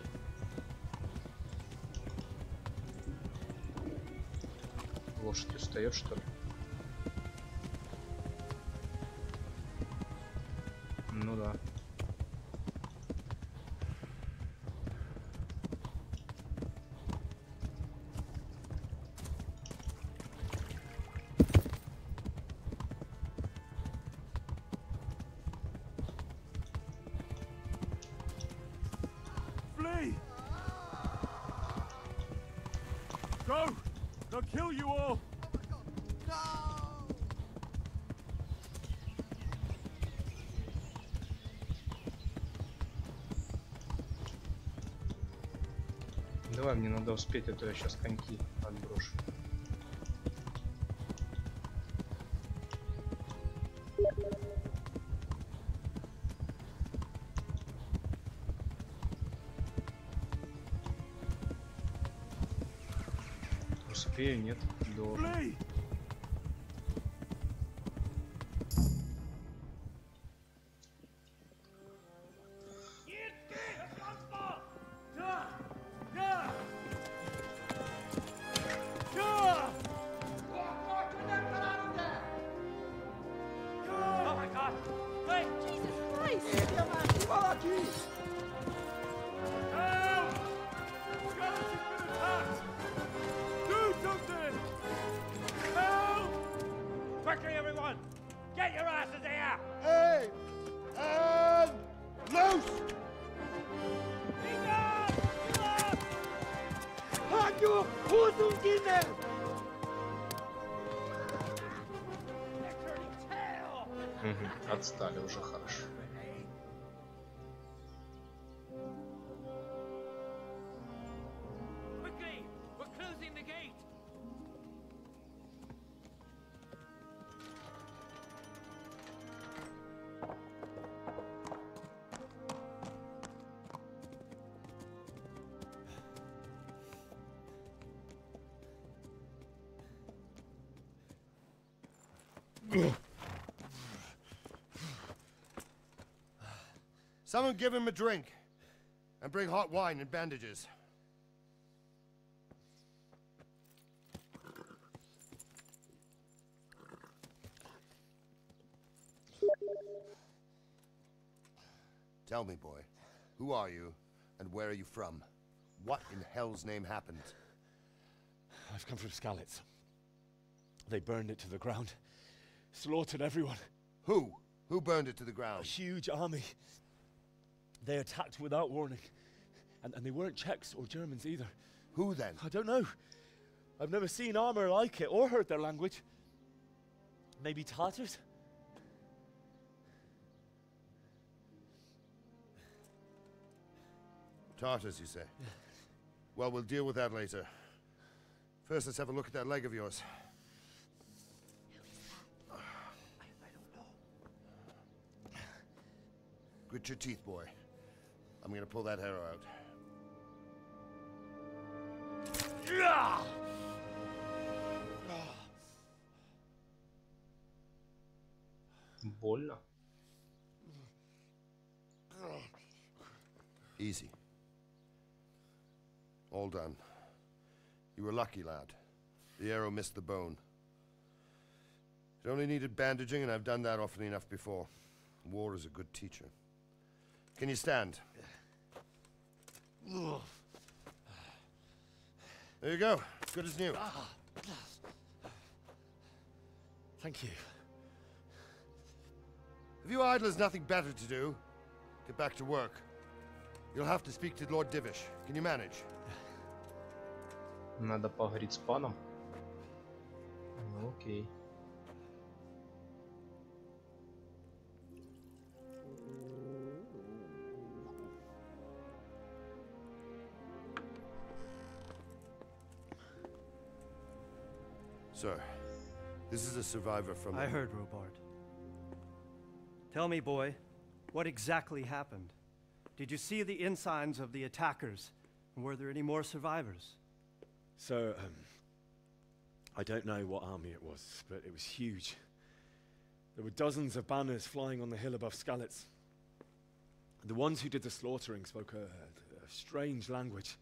Лошадь устает, что ли? Ну да. Flee! Go! They'll kill you all! Давай, мне надо успеть, а то я сейчас коньки отброшу. Успею, нет, должен. Отстали уже хорошо. Someone give him a drink. And bring hot wine and bandages. Tell me, boy, who are you and where are you from? What in hell's name happened? I've come from Skalitz. They burned it to the ground. Slaughtered everyone. Who? Who burned it to the ground? A huge army. They attacked without warning. And they weren't Czechs or Germans either. Who then? I don't know. I've never seen armor like it or heard their language. Maybe Tatars? Tartars, you say? Yeah. Well, we'll deal with that later. First, let's have a look at that leg of yours. I don't know. Grit your teeth, boy. I'm gonna pull that arrow out. Больно. Easy. All done. You were lucky, lad. The arrow missed the bone. It only needed bandaging, and I've done that often enough before. War is a good teacher. Can you stand? There you go. Good as new. Thank you. If you idlers nothing better to do, get back to work. You'll have to speak to Lord Divish. Can you manage? Надо поговорить с паном. Ну, окей. Sir, this is a survivor from... I heard, Robard. Tell me, boy, what exactly happened? Did you see the ensigns of the attackers? And were there any more survivors? So, I don't know what army it was, but it was huge. There were dozens of banners flying on the hill above Skalitz. The ones who did the slaughtering spoke a strange language.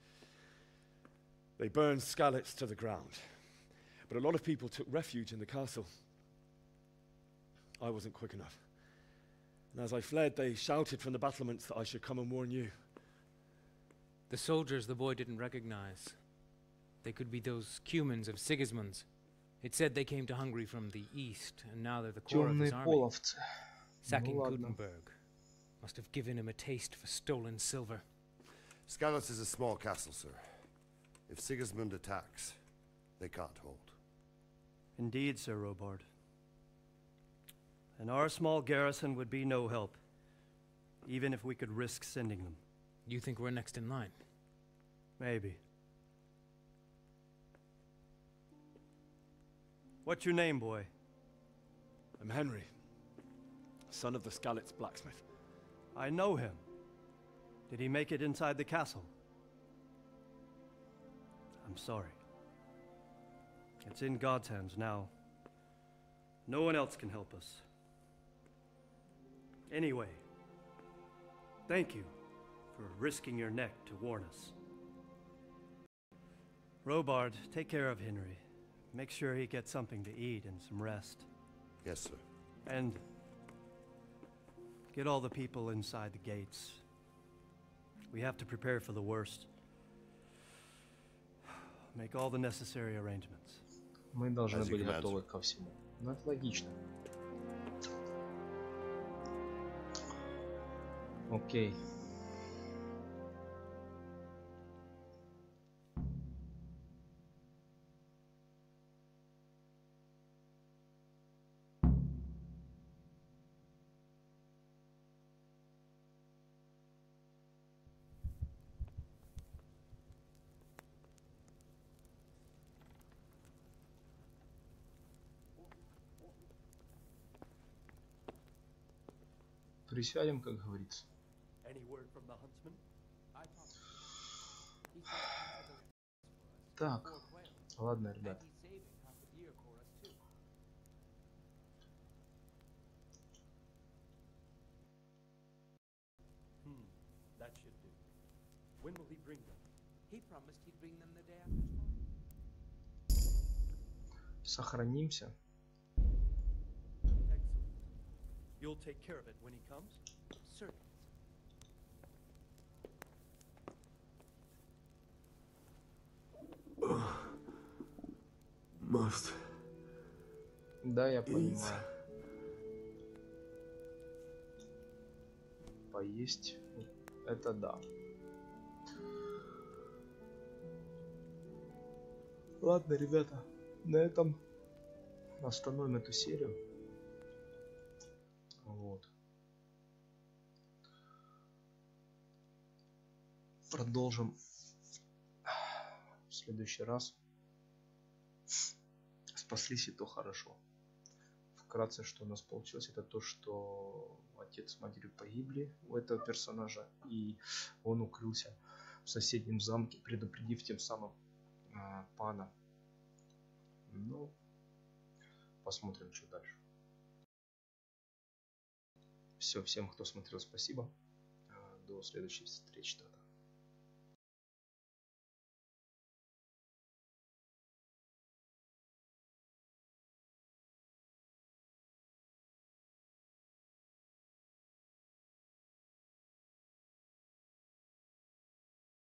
They burned Skalitz to the ground. But a lot of people took refuge in the castle. I wasn't quick enough. And as I fled, they shouted from the battlements that I should come and warn you. The soldiers the boy didn't recognize. They could be those Cumans of Sigismund's. It said they came to Hungary from the east, and now they're the core of his army. Sacking Gutenberg must have given him a taste for stolen silver. Skalitz is a small castle, sir. If Sigismund attacks, they can't hold. Indeed, Sir Robard. And our small garrison would be no help, even if we could risk sending them. You think we're next in line? Maybe. What's your name, boy? I'm Henry, son of the Skalitz blacksmith. I know him. Did he make it inside the castle? I'm sorry. It's in God's hands now. No one else can help us. Anyway, thank you for risking your neck to warn us. Robard, take care of Henry. Make sure he gets something to eat and some rest. Yes, sir. And get all the people inside the gates. We have to prepare for the worst. Make all the necessary arrangements. Мы должны быть готовы ко всему. Ну, это логично. Окей. Присядем, как говорится. Так, ладно, ребят. That should do. When will he bring them? He promised he'd bring them the day after tomorrow. Сохранимся. You'll take care of it when he comes? Certainly. Must. Да, я понимаю. Поесть. Это да. Ладно, ребята. На этом остановим эту серию. Вот. Продолжим в следующий раз. Спаслись, и то хорошо. Вкратце, что у нас получилось, это то, что отец с матерью погибли у этого персонажа, и он укрылся в соседнем замке, предупредив тем самым пана. Ну, посмотрим, что дальше. Все, всем, кто смотрел, спасибо. До следующей встречи тогда.